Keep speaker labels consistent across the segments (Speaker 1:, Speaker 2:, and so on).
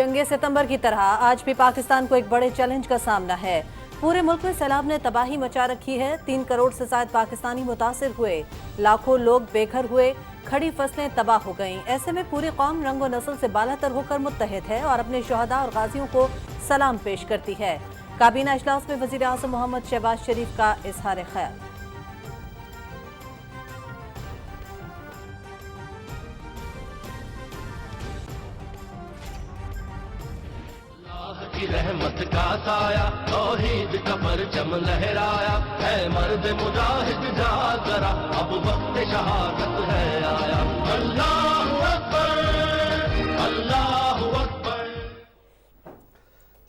Speaker 1: जंगे सितंबर की तरह आज भी पाकिस्तान को एक बड़े चैलेंज का सामना है। पूरे मुल्क में सैलाब ने तबाही मचा रखी है। 3 करोड़ से ज्यादा पाकिस्तानी मुतासिर हुए, लाखों लोग बेघर हुए, खड़ी फसलें तबाह हो गईं। ऐसे में पूरी कौम रंग व नस्ल से बालातर होकर मुत्तहिद है और अपने शुहदा और गाजियों को सलाम पेश करती है। काबीना इजलास में वजीर आज़म मोहम्मद शहबाज शरीफ का इजहार ख्याल।
Speaker 2: की रहमत का साया, तौहीद का परचम लहराया है, मर्द मुजाहिद जाग जरा, अब वक्त शहादत है आया। अल्लाहु अकबर, अल्लाहु अकबर।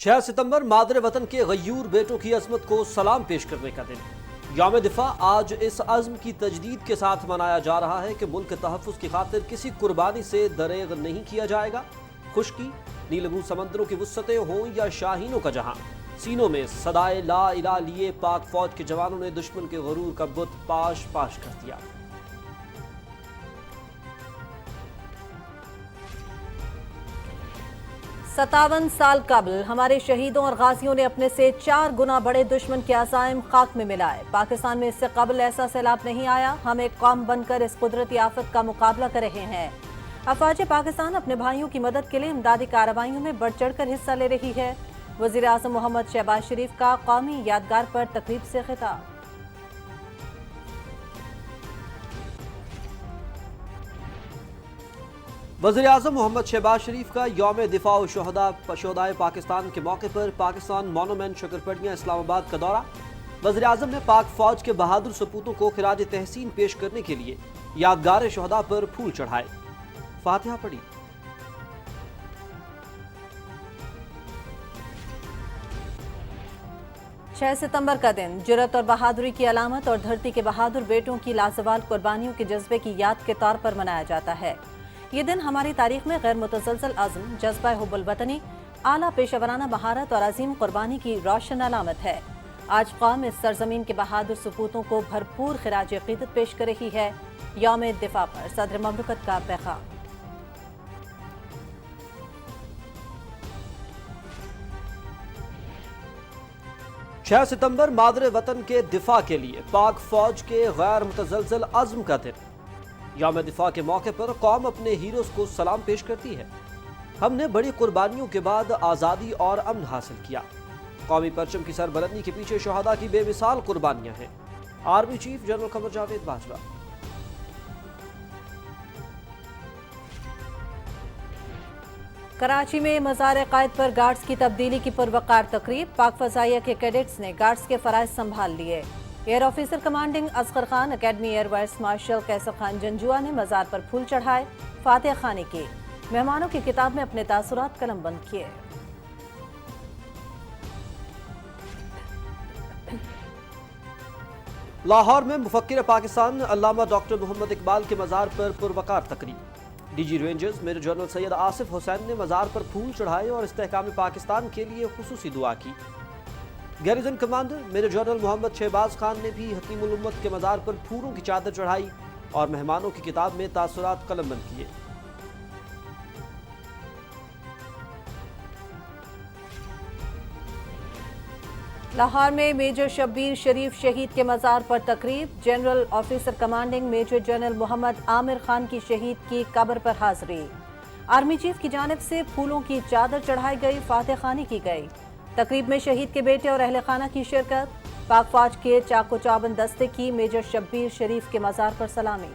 Speaker 3: 6 सितंबर मादर वतन के गयूर बेटों की अजमत को सलाम पेश करने का दिन। यौम दिफा आज इस अज़्म की तजदीद के साथ मनाया जा रहा है कि मुल्क के तहफ़्फ़ुज़ की खातिर किसी कुर्बानी से दरेग नहीं किया जाएगा। खुश्की, नीलबू समंदरों की वुस्सतें हों या शाहीनों का जहां, सीनों में सदाए ला इला लिए पाक फौज के जवानों ने दुश्मन के गरूर का बुत पाश पाश कर दिया।
Speaker 1: सत्तावन साल कबल हमारे शहीदों और गाजियों ने अपने से 4 गुना बड़े दुश्मन के अज़ाइम खाक में मिलाए। पाकिस्तान में इससे कबल ऐसा सैलाब नहीं आया। हम एक कौम बनकर इस कुदरती आफत का मुकाबला कर रहे हैं। अफवाज पाकिस्तान अपने भाइयों की मदद के लिए इमदादी कार्रवाइयों में बढ़ चढ़ कर हिस्सा ले रही है। वज़ीर आज़म मोहम्मद शहबाज शरीफ का कौमी यादगार पर तकरीब से खिताब।
Speaker 3: वज़ीर आज़म मोहम्मद शहबाज शरीफ का यौम दिफा व शुहदाए पाकिस्तान के मौके पर पाकिस्तान मोनूमेंट शकरपटिया इस्लामाबाद का दौरा। वज़ीर आज़म ने पाक फौज के बहादुर सपूतों को खिराज तहसीन पेश करने के लिए यादगार शुहदा पर फूल चढ़ाए, फातिहा पढ़ी।
Speaker 1: छह सितंबर का दिन जुर्रत और बहादुरी की अलामत और धरती के बहादुर बेटों की लाजवाल कुर्बानियों के जज्बे की याद के तौर पर मनाया जाता है। ये दिन हमारी तारीख में गैर मुतसलसल अज़्म, जज्बा हुब्बुल वतनी, आला पेशेवराना महारत और अजीम कुर्बानी की रोशन अलामत है। आज कौम इस सरजमीन के बहादुर सपूतों को भरपूर खिराज अक़ीदत पेश कर रही है। यौम दिफा पर सदर ममलकत का पैगाम।
Speaker 3: 6 सितंबर मादर वतन के दिफा के लिए पाक फौज के गैर मुतज़लज़ल अज़्म का दिन। यौम दिफा के मौके पर कौम अपने हीरोज़ को सलाम पेश करती है। हमने बड़ी कुर्बानियों के बाद आज़ादी और अमन हासिल किया। कौमी परचम की सरबलंदी के पीछे शुहदा की बेमिसाल कुर्बानियां हैं। Army chief general Qamar Javed Bajwa.
Speaker 1: Karachi में मज़ार क़ायद पर गार्ड्स की तब्दीली की पुरवकार तकरीब। पाक फ़ज़ाइया के कैडेट्स ने गार्ड्स के फ़राइज़ संभाल लिए। Air officer commanding Asghar Khan, academy air vice marshal Qaiser Khan Janjua ने मज़ार पर फूल चढ़ाए, फातिहा खानी की। मेहमानों की किताब में अपने तासुरात कलमबंद किए।
Speaker 3: लाहौर में मुफक्किर पाकिस्तान अल्लामा डॉक्टर मोहम्मद इकबाल के मज़ार पर पुरवकार तकरीब। DG rangers major general Syed Asif Hussain ने मज़ार पर फूल चढ़ाए और इस्तेहकाम पाकिस्तान के लिए खुसूसी दुआ की। Garrison commander major general Mohammad Shahbaz Khan ने भी हकीमुल उम्मत के मज़ार पर फूलों की चादर चढ़ाई और मेहमानों की किताब में तासुरात कलमबंद किए।
Speaker 1: लाहौर में मेजर शब्बीर शरीफ शहीद के मज़ार पर तकरीब। General officer commanding major general Mohammad Amir Khan की शहीद की कब्र पर हाजिरी। आर्मी चीफ की जानिब से फूलों की चादर चढ़ाई गई, फातिहा खानी की गई। तकरीब में शहीद के बेटे और अहले खाना की शिरकत। पाक फौज के चाको चाबन दस्ते की मेजर शब्बीर शरीफ के मज़ार पर सलामी।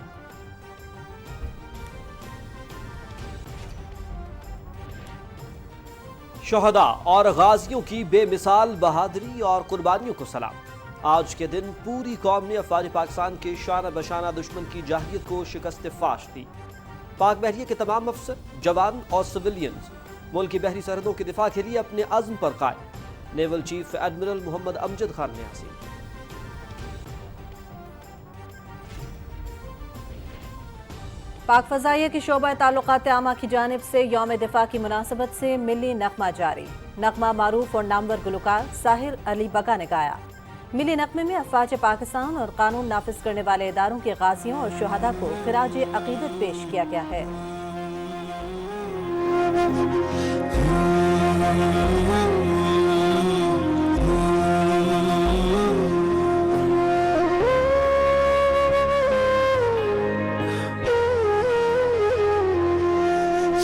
Speaker 3: शुहदा और गाजियों की बेमिसाल बहादुरी और कुर्बानियों को सलाम। आज के दिन पूरी कौम ने अफवाज पाकिस्तान के शाना बशाना दुश्मन की जाहिलियत को शिकस्त फाश दी। पाक बहरिया के तमाम अफसर, जवान और सिविलियंस मुल्क की बहरी सरहदों के दिफा के लिए अपने अज़्म पर कायम। Naval chief admiral Mohammad Amjad Khan ने हासिल।
Speaker 1: पाक फ़ज़ाइया की शोबा ताल्लुकात आमा की जानिब से यौम दिफा की मुनासबत से मिली नगमा जारी। नगमा मारूफ और नामवर गुलकार साहिर अली बका ने गाया। मिली नगमे में अफवाज पाकिस्तान और कानून नाफिज करने वाले इदारों के गाजियों और शुहदा को खिराज अक़ीदत पेश किया गया है।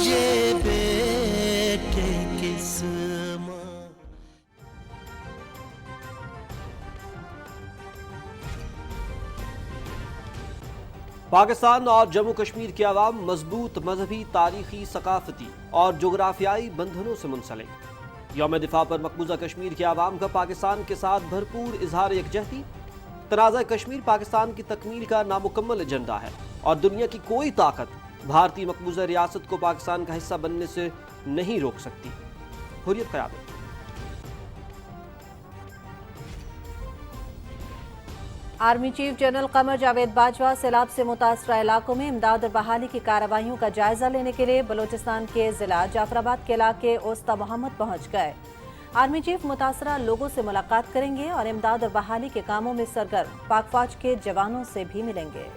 Speaker 4: ये बेटे किस्मत।
Speaker 3: पाकिस्तान और जम्मू कश्मीर की आवाम मजबूत मजहबी, तारीखी, सकाफती और जोग्राफियाई बंधनों से मुंसलिक। यौम दिफा पर मकबूजा कश्मीर की आवाम का पाकिस्तान के साथ भरपूर इजहार यकजहती। तनाज़ा कश्मीर पाकिस्तान की तकमील का नामुकम्मल एजेंडा है और दुनिया की कोई ताकत भारतीय मकबूजा रियासत को पाकिस्तान का हिस्सा बनने से नहीं रोक सकती। Hurriyat क़यादत।
Speaker 1: Army chief general Qamar Javed Bajwa सैलाब से मुतासरा इलाकों में इमदाद और बहाली की कार्रवाइयों का जायजा लेने के लिए बलूचिस्तान के जिला जाफराबाद के इलाके ओस्ता मोहम्मद पहुंच गए। आर्मी चीफ मुतासरा लोगों से मुलाकात करेंगे और इमदाद और बहाली के कामों में सरगर्म पाक फौज के जवानों से भी मिलेंगे।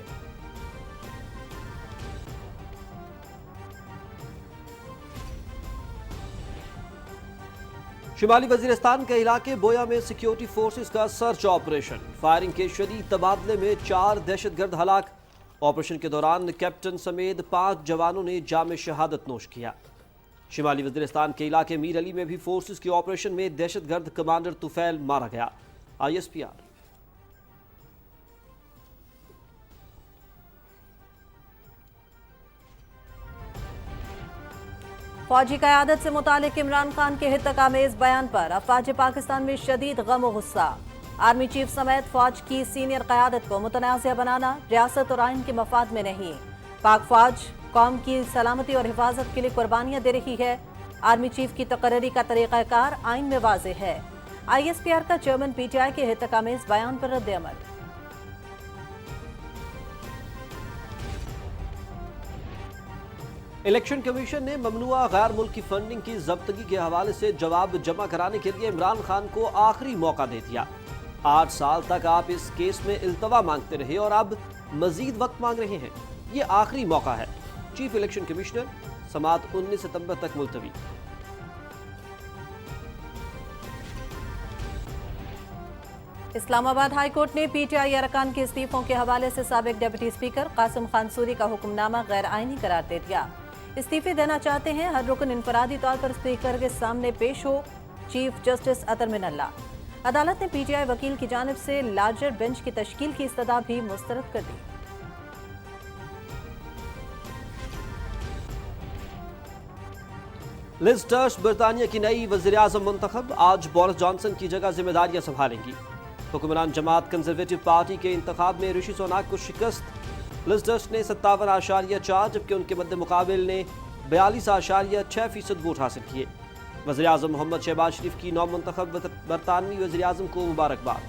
Speaker 3: शिमाली वजीरिस्तान के इलाके बोया में सिक्योरिटी फोर्सेस का सर्च ऑपरेशन। फायरिंग के शदीद तबादले में 4 दहशतगर्द हलाक। ऑपरेशन के दौरान कैप्टन समेत 5 जवानों ने जाम शहादत नोश किया। शिमाली वजीरिस्तान के इलाके मीर अली में भी फोर्सेस के ऑपरेशन में दहशतगर्द कमांडर तुफैल मारा गया। ISPR।
Speaker 1: फौजी क़यादत से मुतालिक इमरान खान के हितक-आमेज़ बयान पर अफवाज पाकिस्तान में शदीद गम और गुस्सा। आर्मी चीफ समेत फौज की सीनियर क़यादत को मुतनाज़ बनाना रियासत और आइन के मफाद में नहीं। पाक फौज कौम की सलामती और हिफाजत के लिए कुर्बानियां दे रही है। आर्मी चीफ की तकर्री का तरीक़ाकार आइन में वाज़ेह है। ISPR का चेयरमैन PTI के हितक-आमेज़ बयान पर रद्द-ए-अमल।
Speaker 3: इलेक्शन कमीशन ने ममनुआ गैर मुल्की फंडिंग की जब्तगी के हवाले से जवाब जमा कराने के लिए इमरान खान को आखिरी मौका दे दिया। 8 साल तक आप इस केस में इल्तवा मांगते रहे और अब मजीद वक्त मांग रहे हैं। ये आखिरी मौका है। चीफ इलेक्शन कमिश्नर समात 19 सितंबर तक मुलतवी।
Speaker 1: इस्लामाबाद हाई कोर्ट ने PTI अरकान के इस्तीफों के हवाले से साबिक डिप्टी स्पीकर कासिम खान सूरी का हुक्मनामा गैर आईनी करार दे दिया। इस्तीफे देना चाहते हैं, हर रुकन इनफरादी तौर पर स्पीकर के सामने पेश हो। चीफ जस्टिस अतर मिनल्ला। अदालत ने PTI वकील की जानिब से लार्जर बेंच की तश्कील की इस्तदा भी मुस्तरद कर दी।
Speaker 3: लिज ट्रस बरतानिया की नई वज़ीर-ए-आज़म मुंतखब। आज बोरिस जॉनसन की जगह जिम्मेदारियां संभालेंगी। हुक्मरान जमात कंजर्वेटिव पार्टी के इंतखाब में ऋषि सुनाक को शिकस्त। लिज ट्रस ने 57.4 जबकि उनके मद्दे मुकाबिल ने 42.6% वोट हासिल किए। वज़ीर-ए-आज़म मोहम्मद शहबाज शरीफ की नौ मुंतखब बरतानवी वज़ीर-ए-आज़म को मुबारकबाद।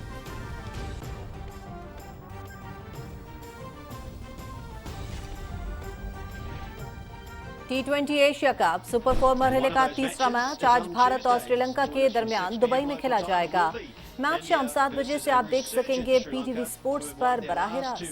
Speaker 1: T20 एशिया कप सुपर 4 मरहले का तीसरा मैच आज भारत और श्रीलंका के दरमियान दुबई में खेला जाएगा। मैच शाम 7 बजे से आप देख सकेंगे PTV स्पोर्ट्स पर बराह रास्त।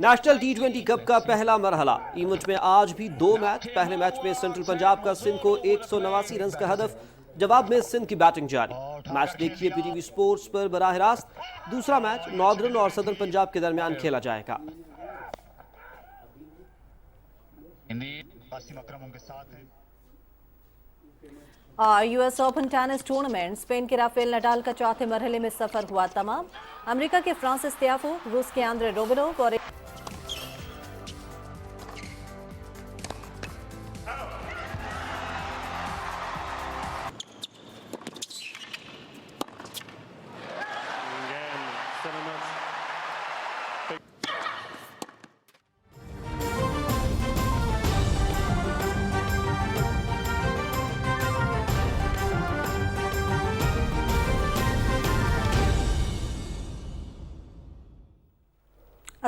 Speaker 3: नेशनल T20 कप का पहला मरहला। इवेंट में आज भी 2 मैच। पहले मैच में सेंट्रल पंजाब का सिंध को 189 रन का हदफ, जवाब में सिंध की बैटिंग जारी। मैच देखिए PTV स्पोर्ट्स पर बराह रास्त। दूसरा मैच नॉर्दर्न और सदर्न पंजाब के दरमियान खेला जाएगा।
Speaker 1: और US open tennis tournament Spain के राफेल नडाल का चौथे मरहले में सफर हुआ तमाम। अमेरिका के फ्रांसिस तियाफो, रूस के आंद्रे रोबलोव और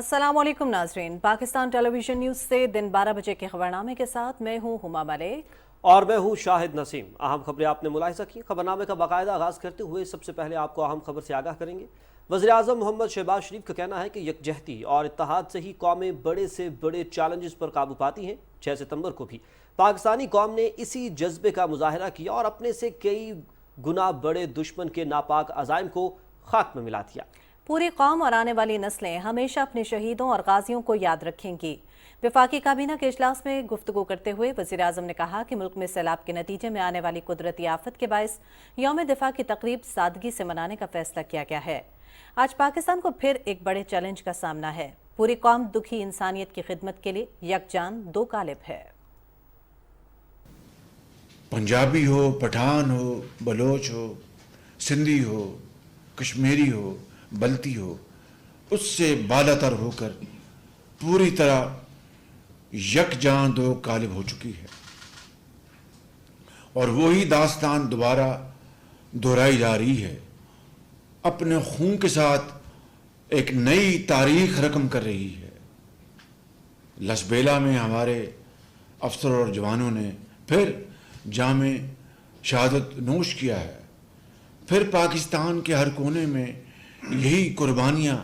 Speaker 1: अस्सलामुअलैकुम नाजरीन, पाकिस्तान टेलीविजन न्यूज से दिन 12 बजे के खबरनामे के साथ मैं हूं हुमा मलिक
Speaker 3: और मैं हूं शाहिद नसीम। अहम खबरें आपने मुलाहिजा की। खबरनामे का बाकायदा आगाज करते हुए सबसे पहले आपको अहम खबर से आगाह करेंगे। वज़ीर-ए-आज़म मोहम्मद शहबाज शरीफ का कहना है कि यकजहती और इत्तेहाद से ही कौमें बड़े से बड़े चैलेंजेस पर काबू पाती हैं। 6 सितंबर को भी पाकिस्तानी कौम ने इसी जज्बे का मुजाहरा किया और अपने से कई गुना बड़े दुश्मन के नापाक अज़ाइम को खाक में मिला दिया।
Speaker 1: पूरी कौम और आने वाली नस्लें हमेशा अपने शहीदों और गाजियों को याद रखेंगी। वफाकी काबीना के इजलास में गुफ्तगू करते हुए वज़ीर आज़म ने कहा कि मुल्क में सैलाब के नतीजे में आने वाली कुदरती आफत के बायस यौम दिफा की तकरीब सादगी से मनाने का फैसला किया गया है। आज पाकिस्तान को फिर एक बड़े चैलेंज का सामना है। पूरी कौम दुखी इंसानियत की खिदमत के लिए यकजान दो कालिब है।
Speaker 5: पंजाबी हो, पठान हो, बलोच हो, सिंधी हो, कश्मीरी हो, बल्ती हो, उससे बालातर होकर पूरी तरह यकजान दो कालिब हो चुकी है और वही दास्तान दोबारा दोहराई जा रही है। अपने खून के साथ एक नई तारीख रकम कर रही है। लसबेला में हमारे अफसर और जवानों ने फिर जामे शहादत नोश किया है। फिर पाकिस्तान के हर कोने में यही कुर्बानियां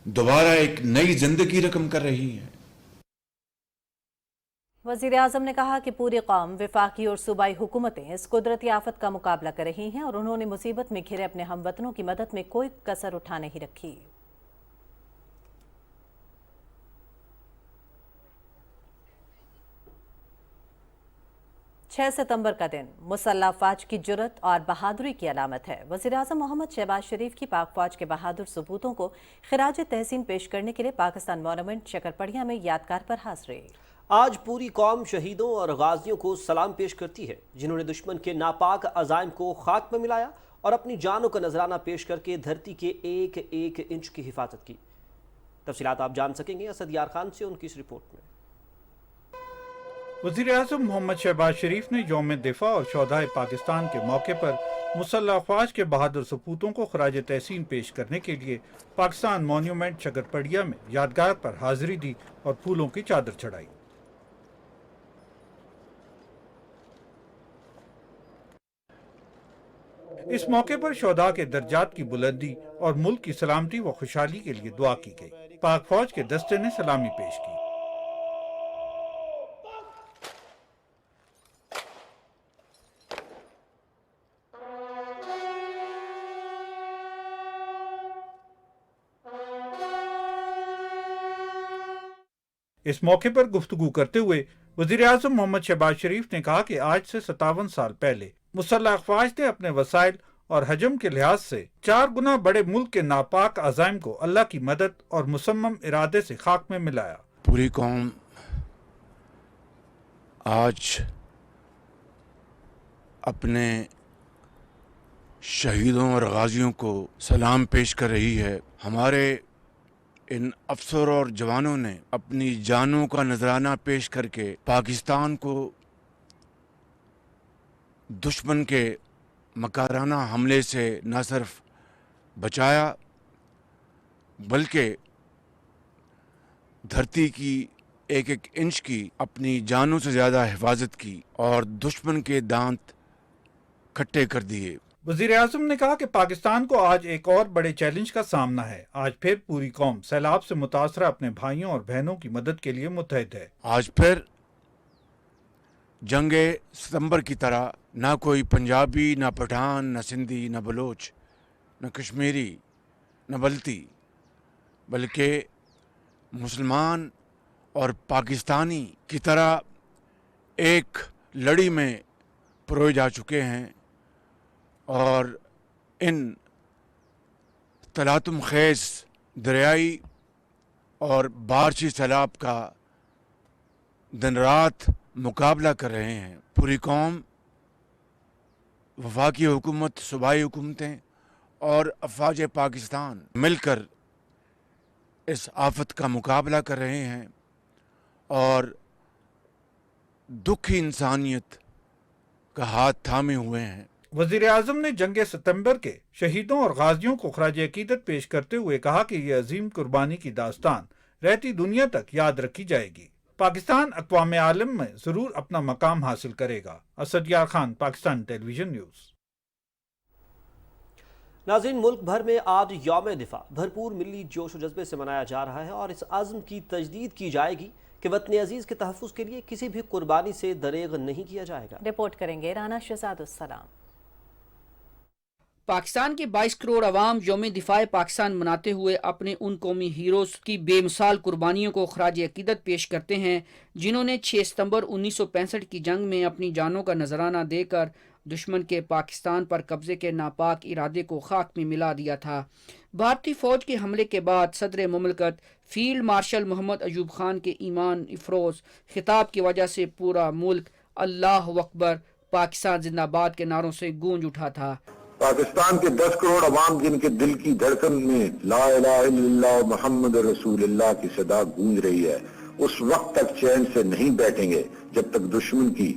Speaker 5: दोबारा एक नई जिंदगी रकम कर रही हैं।
Speaker 1: वज़ीर आज़म ने कहा कि पूरी कौम, वफाकी और सूबाई हुकूमतें इस कुदरती आफत का मुकाबला कर रही हैं और उन्होंने मुसीबत में घिरे अपने हमवतनों की मदद में कोई कसर उठा नहीं रखी। छह सितंबर का दिन मुसल्लह फौज की जुर्रत और बहादुरी की अलामत है। वज़ीर आज़म मोहम्मद शहबाज शरीफ की पाक फौज के बहादुर सबूतों को खिराज तहसीन पेश करने के लिए पाकिस्तान मॉन्यूमेंट शकरपड़िया में यादगार पर हाजिरी।
Speaker 3: आज पूरी कौम शहीदों और गाजियों को सलाम पेश करती है, जिन्होंने दुश्मन के नापाक अज़ाइम को खाक में मिलाया और अपनी जानों का नजराना पेश करके धरती के एक एक इंच की हिफाजत की। तफसीलात आप जान सकेंगे असद यार खान से उनकी इस रिपोर्ट में।
Speaker 6: वज़ीर-ए-आज़म मोहम्मद शहबाज शरीफ ने यौम दिफा और शौहदाए पाकिस्तान के मौके पर मुसल्लह अफ़वाज के बहादुर सपूतों को खराज तहसीन पेश करने के लिए पाकिस्तान मॉन्यूमेंट शकरपड़िया में यादगार पर हाजिरी दी और फूलों की चादर चढ़ाई। इस मौके पर शौहदा के दर्जात की बुलंदी और मुल्क की सलामती व खुशहाली के लिए दुआ की गई। पाक फौज के दस्ते ने सलामी पेश की। इस मौके पर गुफ्तगू करते हुए वज़ीर-ए-आज़म मोहम्मद शहबाज शरीफ ने कहा कि आज से 57 साल पहले मुसल्लह अफ़वाज ने अपने वसाइल और हजम के लिहाज से 4 गुना बड़े मुल्क के नापाक अज़ाइम को अल्लाह की मदद और मुसम्मम इरादे से खाक में मिलाया।
Speaker 5: पूरी कौम आज अपने शहीदों और गाजियों को सलाम पेश कर रही है। हमारे इन अफसर और जवानों ने अपनी जानों का नजराना पेश करके पाकिस्तान को दुश्मन के मकाराना हमले से न सिर्फ बचाया बल्कि धरती की एक एक इंच की अपनी जानों से ज़्यादा हिफाजत की और दुश्मन के दांत खट्टे कर दिए।
Speaker 6: वज़ीर-ए-आज़म ने कहा कि पाकिस्तान को आज एक और बड़े चैलेंज का सामना है। आज फिर पूरी कौम सैलाब से मुतासरा अपने भाइयों और बहनों की मदद के लिए मुत्तहिद है।
Speaker 5: आज फिर जंगे सितंबर की तरह ना कोई पंजाबी, ना पठान, ना सिंधी, ना बलोच, ना कश्मीरी, ना बल्ती, बल्कि मुसलमान और पाकिस्तानी की तरह एक लड़ी में परोए जा चुके हैं और इन तलातुम खेज दरियाई और बारिशी सैलाब का दिन रात मुकाबला कर रहे हैं। पूरी कौम, वफाकी हुकूमत, सूबाई हुकूमतें और अफवाज पाकिस्तान मिलकर इस आफत का मुकाबला कर रहे हैं और दुखी इंसानियत का हाथ थामे हुए हैं।
Speaker 6: वज़ीर-ए-आज़म ने जंगे सितंबर के शहीदों और गाजियों को खराज अकीदत पेश करते हुए कहा कि यह अजीम कुर्बानी की दास्तान रहती दुनिया तक याद रखी जाएगी। पाकिस्तान अक़वाम आलम में जरूर अपना मकाम हासिल करेगा। असद यार खान, पाकिस्तान टेलीविजन न्यूज़।
Speaker 3: नाज़रीन, मुल्क भर में आज यौम दिफा भरपूर मिली जोश व जज्बे से मनाया जा रहा है और इस आज़म की तजदीद की जाएगी कि वतन अजीज़ के तहफ़्फ़ुज़ के लिए किसी भी कुर्बानी से दरेग नहीं किया जाएगा।
Speaker 1: रिपोर्ट करेंगे राना शहजादुस्सलाम।
Speaker 7: पाकिस्तान के 22 करोड़ अवाम यौम दिफाए पाकिस्तान मनाते हुए अपने उन कौमी हीरोज़ की बेमिसाल कुर्बानियों को खराज अकीदत पेश करते हैं जिन्होंने 6 सितंबर 1965 की जंग में अपनी जानों का नजराना देकर दुश्मन के पाकिस्तान पर कब्जे के नापाक इरादे को खाक में मिला दिया था। भारतीय फौज के हमले के बाद सदर मुमलकत फील्ड मार्शल मोहम्मद अयूब खान के ईमान इफरोज खिताब की वजह से पूरा मुल्क अल्लाह अकबर पाकिस्तान जिंदाबाद के नारों से गूंज उठा था।
Speaker 8: पाकिस्तान के 10 करोड़ अवाम जिनके दिल की धड़कन में ला इलाहा इल्लल्लाह मुहम्मद रसूलुल्लाह की सदा गूंज रही है, उस वक्त तक चैन से नहीं बैठेंगे जब तक दुश्मन की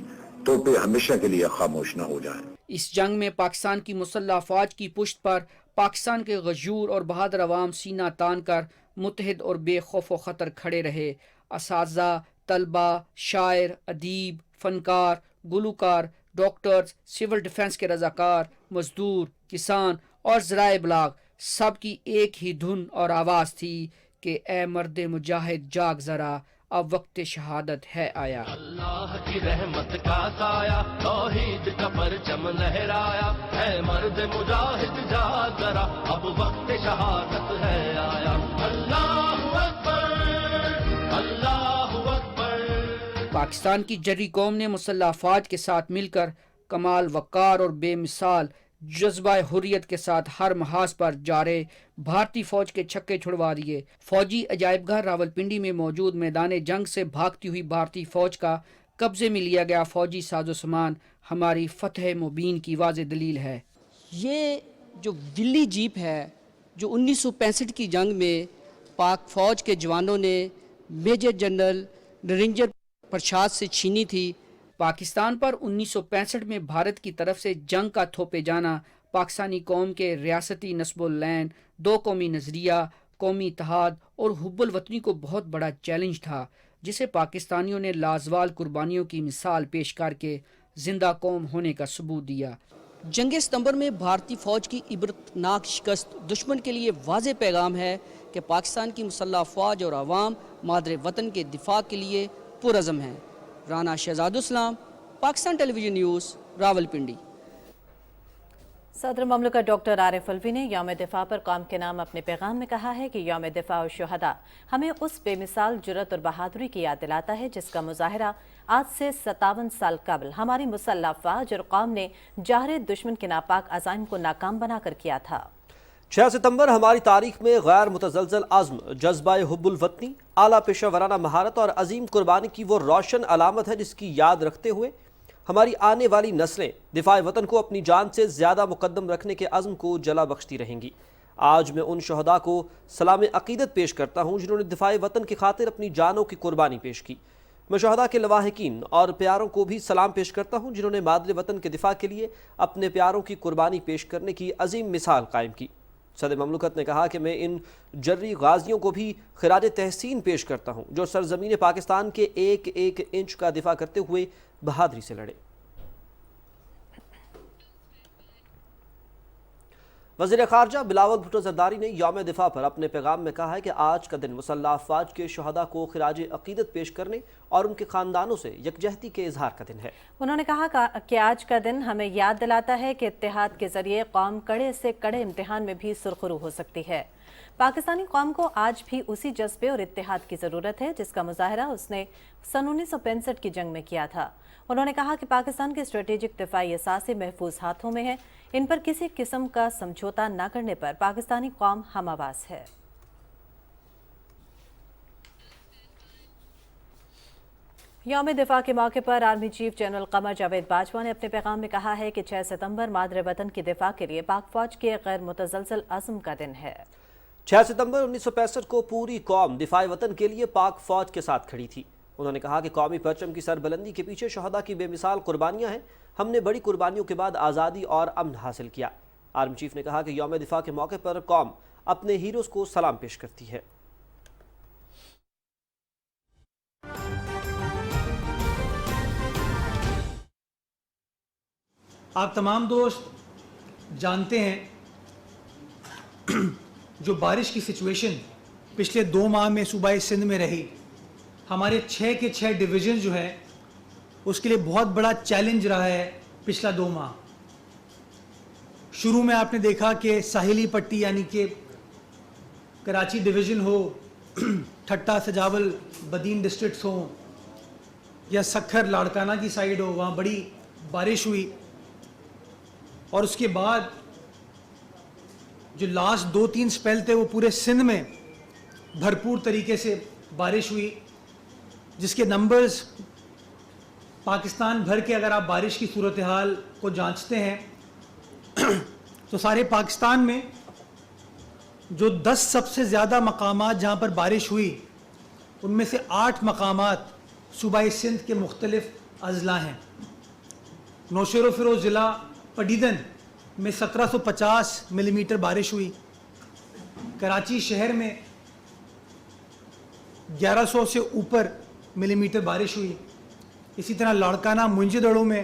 Speaker 8: तोपे हमेशा के लिए खामोश न हो जाएं।
Speaker 7: इस जंग में पाकिस्तान की मुसल्लह अफवाज की पुश्त पर पाकिस्तान के गजूर और बहादुर अवाम सीना तान कर मुत्तहिद और बेखौफ व खतर खड़े रहे। असातिज़ा, तलबा, शायर, अदीब, फनकार, गुलूकार, डॉक्टर्स, सिविल डिफेंस के रजाकार, मजदूर, किसान और ज़राए इबलाग सबकी एक ही धुन और आवाज़ थी कि ए मर्द मुजाहिद जाग ज़रा, अब वक्त शहादत है आया।
Speaker 2: अल्लाह की रहमत का साया तौहीद का परचम लहराया, है मर्द मुजाहिद जाग जरा, अब वक्त शहादत है आया। अल्लाहु अकबर, अल्लाहु अकबर।
Speaker 7: पाकिस्तान की जर्री कौम ने मुसल्लह अफवाज के साथ मिलकर कमाल वक़ार और बेमिसाल जज्बा हुर्रियत के साथ हर महाज पर जारे भारतीय फौज के छक्के छुड़वा दिए। फौजी अजायबघर रावलपिंडी में मौजूद मैदान जंग से भागती हुई भारतीय फौज का कब्जे में लिया गया फौजी साजो सामान हमारी फतह मुबीन की वाज़े दलील है। ये जो विल्ली जीप है जो 1965 की जंग में पाक फौज के जवानों ने मेजर जनरल नरेंद्र प्रसाद से छीनी थी, पाकिस्तान पर 1965 में भारत की तरफ से जंग का थोपे जाना पाकिस्तानी कौम के रियासती नस्बुल-लैन, दो कौमी नज़रिया, कौमी इत्तेहाद और हुब्बुल वतनी को बहुत बड़ा चैलेंज था, जिसे पाकिस्तानियों ने लाजवाल कुर्बानियों की मिसाल पेश करके जिंदा कौम होने का सबूत दिया। जंग सितंबर में भारतीय फौज की इबरतनाक शिकस्त दुश्मन के लिए वाज़े पैगाम है कि पाकिस्तान की मुसल्लह अफवाज और अवाम मादरे वतन के दिफा के लिए पुरअज़म हैं। Rana Shahzadussalam, Pakistan television news, Rawalpindi.
Speaker 1: सदर ममलकत डॉक्टर आरिफ अलवी ने यौम दिफा पर कौम के नाम अपने पैगाम में कहा है कि यौम दिफा और शुहदा हमें उस बेमिसाल जुर्रत और बहादुरी की याद दिलाता है जिसका मुजाहरा आज से 57 साल कबल हमारी मुसल्लह अफवाज और कौम ने जाहिर दुश्मन के नापाक अज़ाइम को नाकाम बनाकर किया था।
Speaker 3: 6 सितंबर हमारी तारीख में गैर मुतज़लज़ल अज़्म, जज्बा हुब्बुल वतनी, आला पेशा वराना महारत और अजीम कुर्बानी की वो रोशन अलामत है जिसकी याद रखते हुए हमारी आने वाली नस्लें दिफाए वतन को अपनी जान से ज़्यादा मुकद्दम रखने के अज़्म को जला बख्शती रहेंगी। आज मैं उन शहदा को सलाम अक़ीदत पेश करता हूँ जिन्होंने दिफाए वतन की खातिर अपनी जानों की कुर्बानी पेश की। मैं शहदा के लवाहिकीन और प्यारों को भी सलाम पेश करता हूँ जिन्होंने मादरे वतन के दिफा के लिए अपने प्यारों की कुर्बानी पेश करने की अजीम मिसाल कायम की। सदर ममलकत ने कहा कि मैं इन जर्री गाजियों को भी खिराज तहसीन पेश करता हूँ जो सरजमीन पाकिस्तान के एक एक इंच का दिफा करते हुए बहादुरी से लड़े। वज़ीर ख़ारजा बिलावल भुट्टो ज़रदारी ने यौम दिफा पर अपने पैगाम में कहा है कि आज का दिन मुसल्लह अफवाज के शहदा को खिराज अक़ीदत पेश करने और उनके ख़ानदानों से यकजहती के इजहार का दिन है।
Speaker 1: उन्होंने कहा कि आज का दिन हमें याद दिलाता है कि इत्तेहाद के जरिए कौम कड़े से कड़े इम्तिहान में भी सुरखरू हो सकती है। पाकिस्तानी कौम को आज भी उसी जज्बे और इत्तेहाद की ज़रूरत है जिसका मुजाहरा उसने सन 1965 की जंग में किया था। उन्होंने कहा कि पाकिस्तान के स्ट्रेटेजिक दिफाई असासे महफूज हाथों में है, इन पर किसी किस्म का समझौता न करने पर पाकिस्तानी कौम हम आवाज़ है। यौम दिफा के मौके पर army chief general Qamar Javed Bajwa ने अपने पैगाम में कहा है कि 6 सितंबर मादरे वतन की दिफा के लिए पाक फौज के गैर मुतज़लज़ल अज़्म का दिन है।
Speaker 3: 6 सितंबर 1965 को पूरी कौम दिफाए वतन के लिए पाक फौज के साथ खड़ी थी। उन्होंने कहा कि कौमी परचम की सरबलंदी के पीछे शहदा की बेमिसाल कुर्बानियां हैं। हमने बड़ी कुर्बानियों के बाद आज़ादी और अमन हासिल किया। आर्मी चीफ ने कहा कि यौम दिफा के मौके पर कौम अपने हीरोज़ को सलाम पेश करती है।
Speaker 9: आप तमाम दोस्त जानते हैं कि 6 सितंबर 1965 को पूरी कौम दिफाए वतन के लिए पाक फौज के साथ खड़ी थी। उन्होंने कहा कि कौमी परचम की सरबलंदी के पीछे शहदा की बेमिसाल कुर्बानियां हैं। हमने बड़ी कुर्बानियों के बाद आज़ादी और अमन हासिल किया। आर्मी चीफ ने कहा कि यौम दिफा के मौके पर कौम अपने हीरोज़ को सलाम पेश करती है।
Speaker 10: आप तमाम दोस्त जानते हैं
Speaker 9: جو بارش کی سچویشن پچھلے 2 ماہ میں صوبہ سندھ میں رہی، ہمارے 6 کے 6 ڈویژن جو ہے اس کے لیے بہت بڑا چیلنج رہا ہے پچھلا 2 ماہ۔ شروع میں آپ نے دیکھا کہ ساحلی پٹی یعنی کہ کراچی ڈویژن ہو، ٹھٹا سجاول بدین ڈسٹرکٹس ہوں یا سکھر لاڑکانہ کی سائیڈ ہو، وہاں بڑی بارش ہوئی، اور اس کے بعد جو لاسٹ 2-3 سپیل تھے وہ پورے سندھ میں بھرپور طریقے سے بارش ہوئی، جس کے نمبرز پاکستان بھر کے اگر آپ بارش کی صورتحال کو جانچتے ہیں تو سارے پاکستان میں جو 10 سب سے زیادہ مقامات جہاں پر بارش ہوئی ان میں سے 8 مقامات صوبہ سندھ کے مختلف اضلاع ہیں۔ نوشہر و فیروز ضلع پڈیدن میں 1750 ملی میٹر بارش ہوئی، کراچی شہر میں 1100 سے اوپر ملی میٹر بارش ہوئی، اسی طرح لاڑکانہ منجدڑوں میں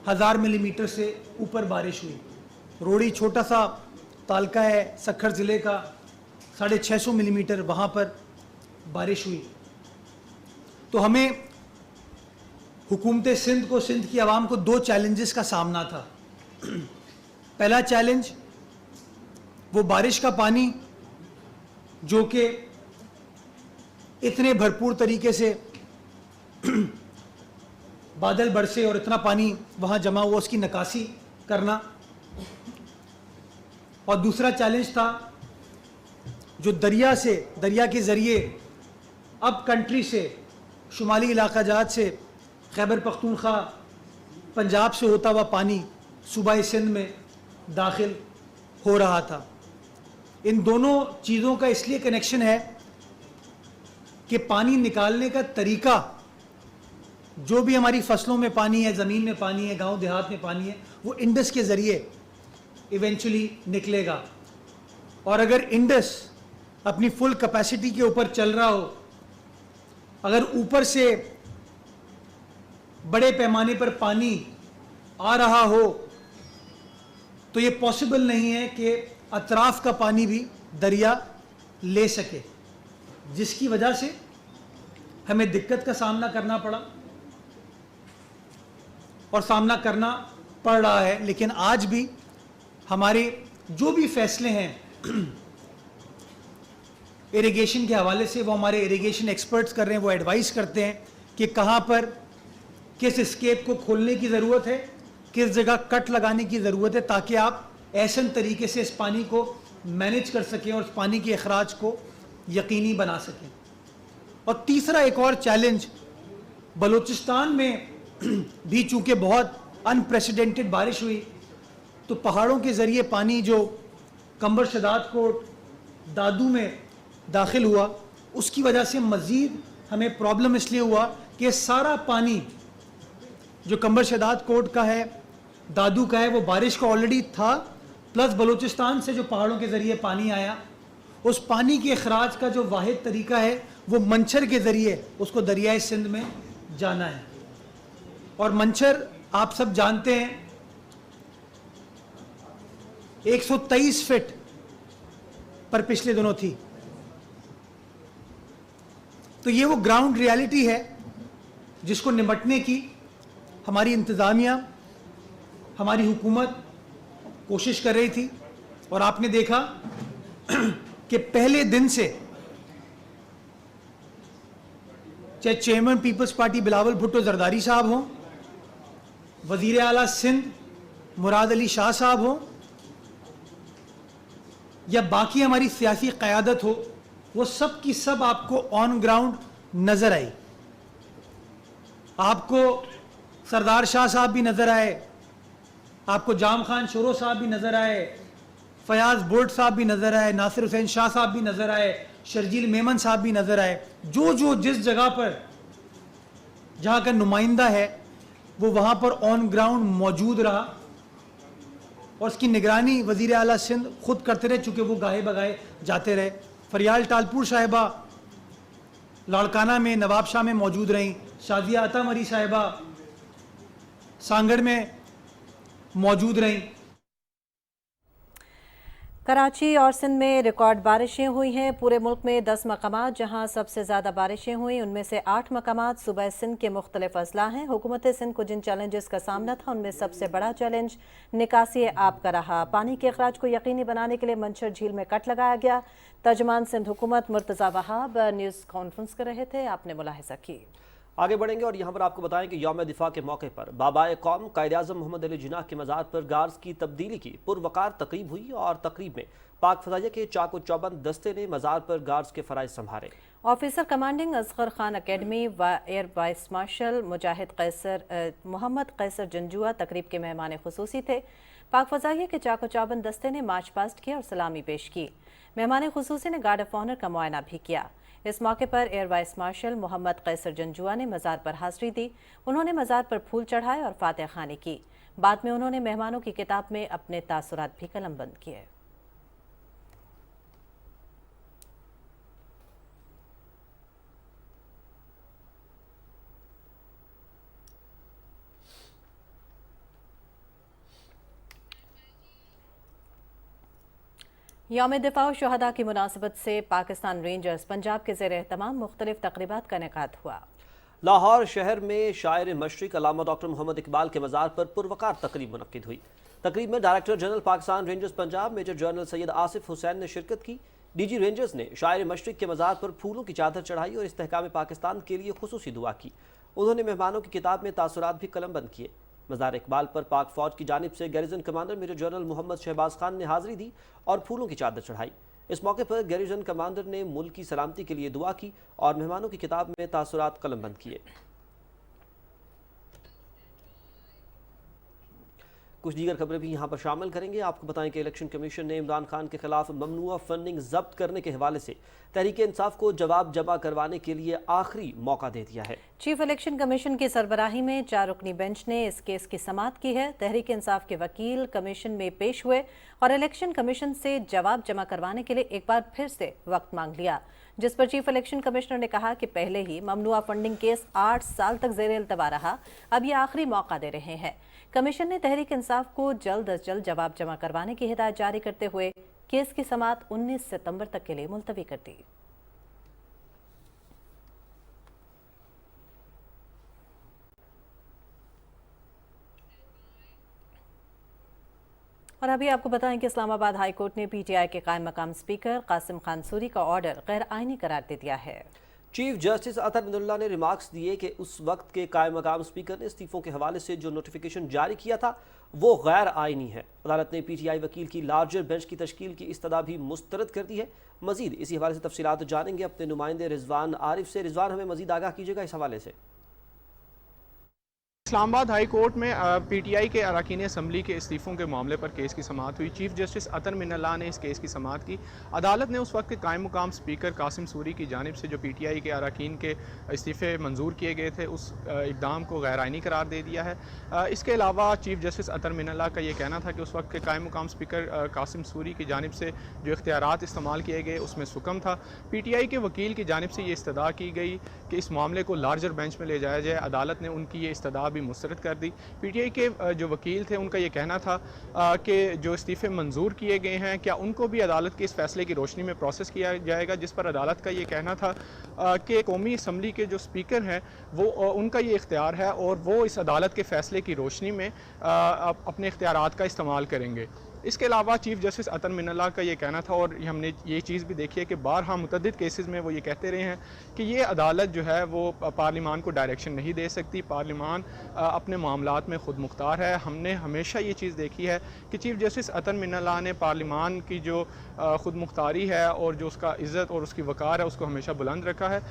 Speaker 9: 1000 ملی میٹر سے اوپر بارش ہوئی، روڑی چھوٹا سا تالکہ ہے سکھر ضلع کا 650 ملی میٹر وہاں پر بارش ہوئی۔ تو ہمیں حکومت سندھ کو، سندھ کی عوام کو 2 چیلنجز کا سامنا تھا۔ پہلا چیلنج وہ بارش کا پانی جو کہ اتنے بھرپور طریقے سے بادل برسے اور اتنا پانی وہاں جمع ہوا، اس کی نکاسی کرنا، اور دوسرا چیلنج تھا جو دریا کے ذریعے اب کنٹری سے، شمالی علاقہ جات سے، خیبر پختونخوا، پنجاب سے ہوتا ہوا پانی صوبہ سندھ میں داخل ہو رہا تھا۔ ان دونوں چیزوں کا اس لیے کنیکشن ہے کہ پانی نکالنے کا طریقہ، جو بھی ہماری فصلوں میں پانی ہے، زمین میں پانی ہے، گاؤں دیہات میں پانی ہے، وہ انڈس کے ذریعے ایونچولی نکلے گا، اور اگر انڈس اپنی فل کیپیسٹی کے اوپر چل رہا ہو، اگر اوپر سے بڑے پیمانے پر پانی آ رہا ہو تو یہ پاسبل نہیں ہے کہ اطراف کا پانی بھی دریا لے سکے، جس کی وجہ سے ہمیں دقت کا سامنا کرنا پڑا اور سامنا کرنا پڑ رہا ہے۔ لیکن آج بھی ہمارے جو بھی فیصلے ہیں ایریگیشن کے حوالے سے، وہ ہمارے ایریگیشن ایکسپرٹس کر رہے ہیں، وہ ایڈوائز کرتے ہیں کہ کہاں پر کس اسکیپ کو کھولنے کی ضرورت ہے، کس جگہ کٹ لگانے کی ضرورت ہے، تاکہ آپ ایسن طریقے سے اس پانی کو مینیج کر سکیں اور اس پانی کے اخراج کو یقینی بنا سکیں۔ اور تیسرا ایک اور چیلنج، بلوچستان میں بھی چونکہ بہت انپریسیڈنٹڈ بارش ہوئی تو پہاڑوں کے ذریعے پانی جو کمبر شداد کوٹ، دادو میں داخل ہوا، اس کی وجہ سے مزید ہمیں پرابلم اس لیے ہوا کہ سارا پانی جو کمبر شداد کوٹ کا ہے، دادو کا ہے، وہ بارش کا آلریڈی تھا، پلس بلوچستان سے جو پہاڑوں کے ذریعے پانی آیا، اس پانی کے اخراج کا جو واحد طریقہ ہے وہ منچر کے ذریعے اس کو دریائے سندھ میں جانا ہے۔ اور منچر آپ سب جانتے ہیں 123 فٹ پر پچھلے دنوں تھی۔ تو یہ وہ گراؤنڈ ریالٹی ہے جس کو نمٹنے کی ہماری انتظامیہ، ہماری حکومت کوشش کر رہی تھی، اور آپ نے دیکھا کہ پہلے دن سے چاہے چیئرمین پیپلز پارٹی بلاول بھٹو زرداری صاحب ہوں، وزیر اعلیٰ سندھ مراد علی شاہ صاحب ہوں، یا باقی ہماری سیاسی قیادت ہو، وہ سب کی سب آپ کو آن گراؤنڈ نظر آئی۔ آپ کو سردار شاہ صاحب بھی نظر آئے، آپ کو جام خان شورو صاحب بھی نظر آئے، فیاض بورڈ صاحب بھی نظر آئے، ناصر حسین شاہ صاحب بھی نظر آئے، شرجیل میمن صاحب بھی نظر آئے۔ جو جس جگہ پر جہاں کا نمائندہ ہے وہ وہاں پر آن گراؤنڈ موجود رہا، اور اس کی نگرانی وزیر اعلیٰ سندھ خود کرتے رہے، چونکہ وہ گاہے بگاہے جاتے رہے۔ فریال ٹالپور صاحبہ لاڑکانہ میں، نواب شاہ میں موجود رہیں، شازیہ عطا مری صاحبہ سانگڑ میں موجود رہیں۔
Speaker 1: कराची और सिंध में रिकॉर्ड बारिशें हुई हैं। पूरे मुल्क में 10 मकामात जहां सबसे ज़्यादा बारिशें हुई, उनमें से 8 मकामात सूबा सिंध के मुख्तलिफ अजला हैं। हुकूमत सिंध को जिन चैलेंजेस का सामना था उनमें सबसे बड़ा चैलेंज निकासी आब का रहा। पानी के अखराज को यकीनी बनाने के लिए मंशर झील में कट लगाया गया। तर्जुमान सिंध हुकूमत मुर्तज़ा वहाब न्यूज़ कॉन्फ्रेंस कर रहे थे, आपने मुलाहिजा की।
Speaker 3: आगे बढ़ेंगे और यहाँ पर आपको बताएं कि यौम दिफा के मौके पर बाबाए कौम कायद-ए-आज़म मोहम्मद अली जिन्नाह के मज़ार पर गार्ड्स की तब्दीली की पुरवकार तकरीब हुई और तकरीब में पाक फ़ज़ाइया के चाको चौबंद दस्ते ने मज़ार पर गार्ड्स के फ़राइज़ संभाले। Officer commanding Asghar Khan academy व air vice marshal Mohammad Qaiser Janjua तकरीब के मेहमान खुसूसी थे। पाक फ़ज़ाइया के चाको चौबंद दस्ते ने मार्च पास्ट किया और सलामी पेश की। मेहमान खुसूसी ने गार्ड ऑफ ऑनर का मुआयना भी किया। इस मौके पर air vice marshal Mohammad Qaiser Janjua ने मज़ार पर हाज़री दी। उन्होंने मज़ार पर फूल चढ़ाए और फातिहा खानी की। बाद में उन्होंने मेहमानों की किताब में अपने तासुरात भी कलमबंद किए। यौम दिफा और शुहदा की मुनासबत से पाकिस्तान रेंजर्स पंजाब के ज़ेर एहतमाम मुख्तलिफ तक़रीबात का इनेकाद हुआ। लाहौर शहर में शायर मशरिक अल्लामा डॉक्टर मोहम्मद इकबाल के मज़ार पर पुरवकार तकरीब मुनक्किद हुई। तकरीब में director general Pakistan rangers Punjab major general Syed Asif Hussain ने शिरकत की। डीजी रेंजर्स ने शायर मशरिक के मज़ार पर फूलों की चादर चढ़ाई और इस्तेहकाम पाकिस्तान के लिए खुसूसी दुआ की। उन्होंने मेहमानों की किताब में तासुरात भी कलमबंद किए। मज़ार इकबाल पर पाक फौज की जानिब से garrison commander major general Mohammad Shahbaz Khan ने हाज़री दी और फूलों की चादर चढ़ाई। इस मौके पर गैरिजन कमांडर ने मुल्क की सलामती के लिए दुआ की और मेहमानों की किताब में तासुरात कलमबंद किए। कुछ दीगर खबरें भी यहाँ पर शामिल करेंगे। आपको बताएं कि इलेक्शन कमीशन ने इमरान खान के खिलाफ ममनुआ फंडिंग जब्त करने के हवाले से तहरीक इंसाफ को जवाब जमा करवाने के लिए आखिरी मौका दे दिया है। चीफ इलेक्शन कमीशन की सरबराही में 4 रुकनी बेंच ने इस केस की समाअत की है। तहरीक इंसाफ के वकील कमीशन में पेश हुए और इलेक्शन कमीशन से जवाब जमा करवाने के लिए एक बार फिर से वक्त मांग लिया, जिस पर चीफ इलेक्शन कमिश्नर ने कहा कि पहले ही ममनुआ फंडिंग केस 8 साल तक ज़ेर इल्तवा रहा, अब ये आखिरी मौका दे रहे हैं। कमीशन ने तहरीक इंसाफ को जल्द अज जल्द जवाब जमा करवाने की हिदायत जारी करते हुए केस की समाअत 19 सितंबर तक के लिए मुलतवी कर दी। और अभी आपको बताएं कि इस्लामाबाद हाई कोर्ट ने पीटीआई के कायम मकाम स्पीकर कासिम खान सूरी का ऑर्डर गैर आईनी करार दे दिया है। चीफ जस्टिस अतर मिनुल्लाह ने रिमार्क्स दिए कि उस वक्त के कायम मकाम स्पीकर ने इस्तीफों के हवाले से जो नोटिफिकेशन जारी किया था वो गैर आईनी है। अदालत ने पीटीआई वकील की लार्जर बेंच की तश्कील की इस्तदा भी मुस्तरद कर दी है। मजीद इसी हवाले से तफसीलात जानेंगे अपने नुमाइंदे रिजवान आरिफ से। रिजवान, हमें मजीद आगाह कीजिएगा इस हवाले से।
Speaker 10: इस्लामाबाद हाई कोर्ट में पीटीआई के अरकान असम्बली के इस्तीफ़ों के मामले पर केस की समाअत हुई। चीफ जस्टिस अतर मिनुल्लाह ने इस केस की समाअत की। अदालत ने उस वक्त के कायम मुकाम स्पीकर कासिम सूरी की जानिब से जो पीटीआई के अरकान के इस्तीफ़े मंजूर किए गए थे उस इक़दाम को गैर आइनी करार दे दिया है। इसके अलावा चीफ जस्टिस अतर मिनुल्लाह का ये कहना था कि उस वक्त के कायम मुकाम स्पीकर कासिम सूरी की जानिब से जो इख्तियारात इस्तेमाल किए गए उसमें सुकम था। पीटीआई के वकील की जानिब से ये इस्तदा की गई कि इस मामले को लार्जर बेंच में ले जाया जाए। अदालत ने उनकी ये इस्तदा भी मुस्तरद कर दी। पीटीआई के जो वकील थे उनका ये कहना था कि जो इस्तीफ़े मंजूर किए गए हैं क्या उनको भी अदालत के इस फैसले की रोशनी में प्रोसेस किया जाएगा, जिस पर अदालत का ये कहना था कि कौमी असम्बली के जो स्पीकर हैं वो उनका ये इख्तियार है और वो इस अदालत के फैसले की रोशनी में अपने इख्तियारात का इस्तेमाल करेंगे। इसके अलावा चीफ जस्टिस अतर मिनुल्लाह का ये कहना था और हमने ये चीज़ भी देखी है कि बारहा मुतअद्दिद केसेस में वो ये कहते रहे हैं कि ये अदालत जो है वो पार्लिमान को डायरेक्शन नहीं दे सकती, पार्लिमान अपने मामलात में ख़ुद मुख्तार है। हमने हमेशा ये चीज़ देखी है कि चीफ जस्टिस अतर मिनुल्लाह ने पार्लिमान की जो ख़ुद मुख्तारी है और जो उसका इज़्ज़त और उसकी वक़ार है उसको हमेशा बुलंद रखा है।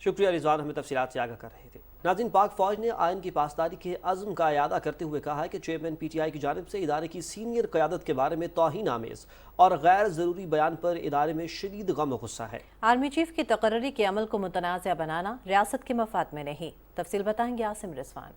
Speaker 3: शुक्रिया रिजवान, हमें तफसीलात से आगाह कर रहे थे। नाज़रीन, पाक फौज ने आइन की पासदारी के अज़्म का इयादा करते हुए कहा है कि चेयरमैन पीटीआई की जानिब से इदारे की सीनियर क़यादत के बारे में तौहीन आमेज़ और गैर ज़रूरी बयान पर इदारे में शदीद गम गुस्सा है। आर्मी चीफ की तकर्री के अमल को मुतनाज़ बनाना रियासत के मफाद में नहीं। तफसील बताएंगे आसिम रिजवान।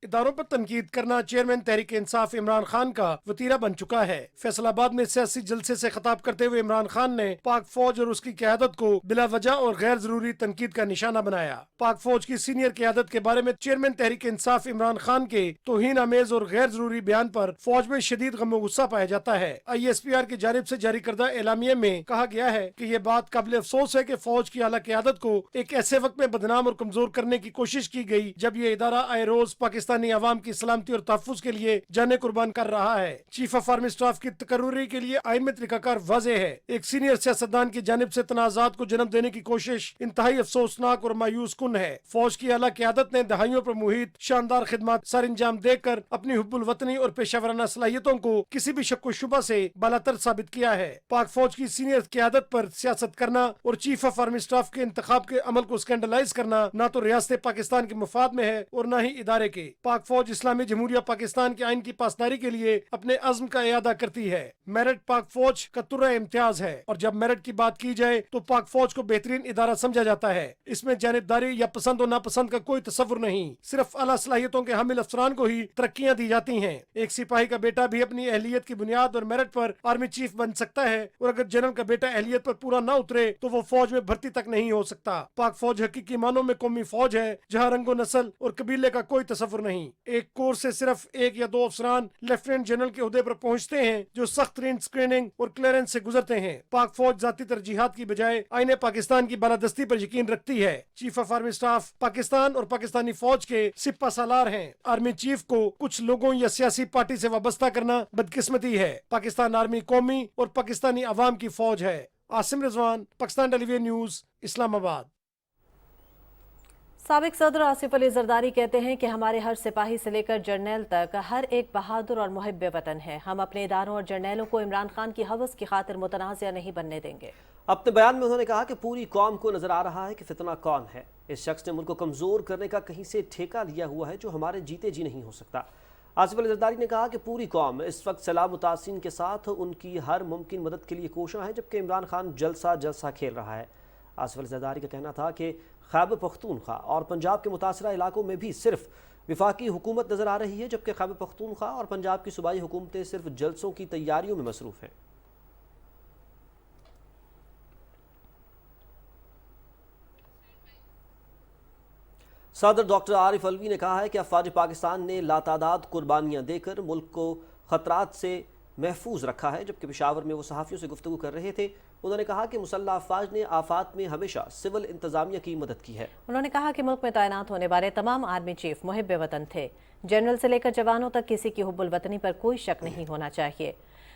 Speaker 11: اداروں پر تنقید کرنا چیئرمین تحریک انصاف عمران خان کا وتیرہ بن چکا ہے۔ فیصل آباد میں سیاسی جلسے سے خطاب کرتے ہوئے عمران خان نے پاک فوج اور اس کی قیادت کو بلا وجہ اور غیر ضروری تنقید کا نشانہ بنایا۔ پاک فوج کی سینئر قیادت کے بارے میں چیئرمین تحریک انصاف عمران خان کے توہین آمیز اور غیر ضروری بیان پر فوج میں شدید غم و غصہ پایا جاتا ہے۔ ISPR کی جانب سے جاری کردہ اعلامیے میں کہا گیا ہے کہ یہ بات قابل افسوس ہے کہ فوج کی اعلیٰ قیادت کو ایک ایسے وقت میں بدنام اور کمزور کرنے کی کوشش کی گئی جب یہ ادارہ آئے روز پاکستانی عوام کی سلامتی اور تحفظ کے لیے جانیں قربان کر رہا ہے۔ چیف آف آرمی اسٹاف کی تقرری کے لیے آئین میں طریقہ کار واضح ہے۔ ایک سینئر سیاستدان کی جانب سے تنازعات کو جنم دینے کی کوشش انتہائی افسوسناک اور مایوس کن ہے۔ فوج کی اعلیٰ قیادت نے دہائیوں پر محیط شاندار خدمات سر انجام دے کر اپنی حب الوطنی اور پیشہ ورانہ صلاحیتوں کو کسی بھی شک و شبہ سے بالاتر ثابت کیا ہے۔ پاک فوج کی سینئر قیادت پر سیاست کرنا اور چیف آف آرمی اسٹاف کے انتخاب کے عمل کو اسکینڈلائز کرنا نہ تو ریاست پاکستان کے مفاد میں ہے اور نہ ہی ادارے کے۔ پاک فوج اسلامی جمہوریہ پاکستان کے آئین کی پاسداری کے لیے اپنے عزم کا اعادہ کرتی ہے۔ میرٹ پاک فوج کا ترہ امتیاز ہے اور جب میرٹ کی بات کی جائے تو پاک فوج کو بہترین ادارہ سمجھا جاتا ہے۔ اس میں جانبداری یا پسند و ناپسند کا کوئی تصور نہیں، صرف اعلیٰ صلاحیتوں کے حامل افسران کو ہی ترقیاں دی جاتی ہیں۔ ایک سپاہی کا بیٹا بھی اپنی اہلیت کی بنیاد اور میرٹ پر آرمی چیف بن سکتا ہے، اور اگر جنرل کا بیٹا اہلیت پر پورا نہ اترے تو وہ فوج میں بھرتی تک نہیں ہو سکتا۔ پاک فوج حقیقی معنوں میں قومی فوج ہے جہاں رنگ و نسل اور قبیلے کا کوئی تصور نہیں۔ ایک کورس سے صرف ایک یا دو افسران لیفٹیننٹ جنرل کے عہدے پر پہنچتے ہیں جو سخت ترین اسکریننگ اور کلیئرنس سے گزرتے ہیں۔ پاک فوج ذاتی ترجیحات کی بجائے آئین پاکستان کی بالادستی پر یقین رکھتی ہے۔ Chief of army staff Pakistan اور پاکستانی فوج کے سپہ سالار ہیں۔ آرمی چیف کو کچھ لوگوں یا سیاسی پارٹی سے وابستہ کرنا بدقسمتی ہے۔ پاکستان آرمی قومی اور پاکستانی عوام کی فوج ہے۔ عاصم رضوان، پاکستان ٹیلی ویژن نیوز، اسلام آباد۔
Speaker 1: سابق صدر آصف علی زرداری کہتے ہیں کہ ہمارے ہر سپاہی سے لے کر جرنیل تک ہر ایک بہادر اور محب وطن ہے۔ ہم اپنے اداروں اور جرنیلوں کو عمران خان کی ہوس کی خاطر متنازع نہیں بننے دیں گے۔
Speaker 3: اپنے بیان میں انہوں نے کہا کہ پوری قوم کو نظر آ رہا ہے کہ فتنہ کون ہے۔ اس شخص نے ملک کو کمزور کرنے کا کہیں سے ٹھیکہ لیا ہوا ہے جو ہمارے جیتے جی نہیں ہو سکتا۔ آصف علی زرداری نے کہا کہ پوری قوم اس وقت سیلاب متاثرین کے ساتھ ان کی ہر ممکن مدد کے لیے کوشاں ہے، جبکہ عمران خان جلسہ کھیل رہا ہے۔ آصف علی زرداری کا کہنا تھا کہ خیبر پختونخوا اور پنجاب کے متاثرہ علاقوں میں بھی صرف وفاقی حکومت نظر آ رہی ہے، جبکہ خیبر پختونخوا اور پنجاب کی صوبائی حکومتیں صرف جلسوں کی تیاریوں میں مصروف ہیں۔ صدر ڈاکٹر عارف علوی نے کہا ہے کہ افواج پاکستان نے لاتعداد قربانیاں دے کر ملک کو خطرات سے محفوظ رکھا ہے، جبکہ پشاور میں وہ صحافیوں سے گفتگو کر رہے تھے۔ انہوں نے کہا کہ مسلح افواج نے آفات میں ہمیشہ سول انتظامیہ کی مدد کی ہے۔ انہوں نے کہا کہ ملک میں تعینات ہونے والے تمام آرمی چیف محب وطن تھے۔ جنرل سے لے کر جوانوں تک کسی کی حب الوطنی پر کوئی شک نہیں ہونا چاہیے۔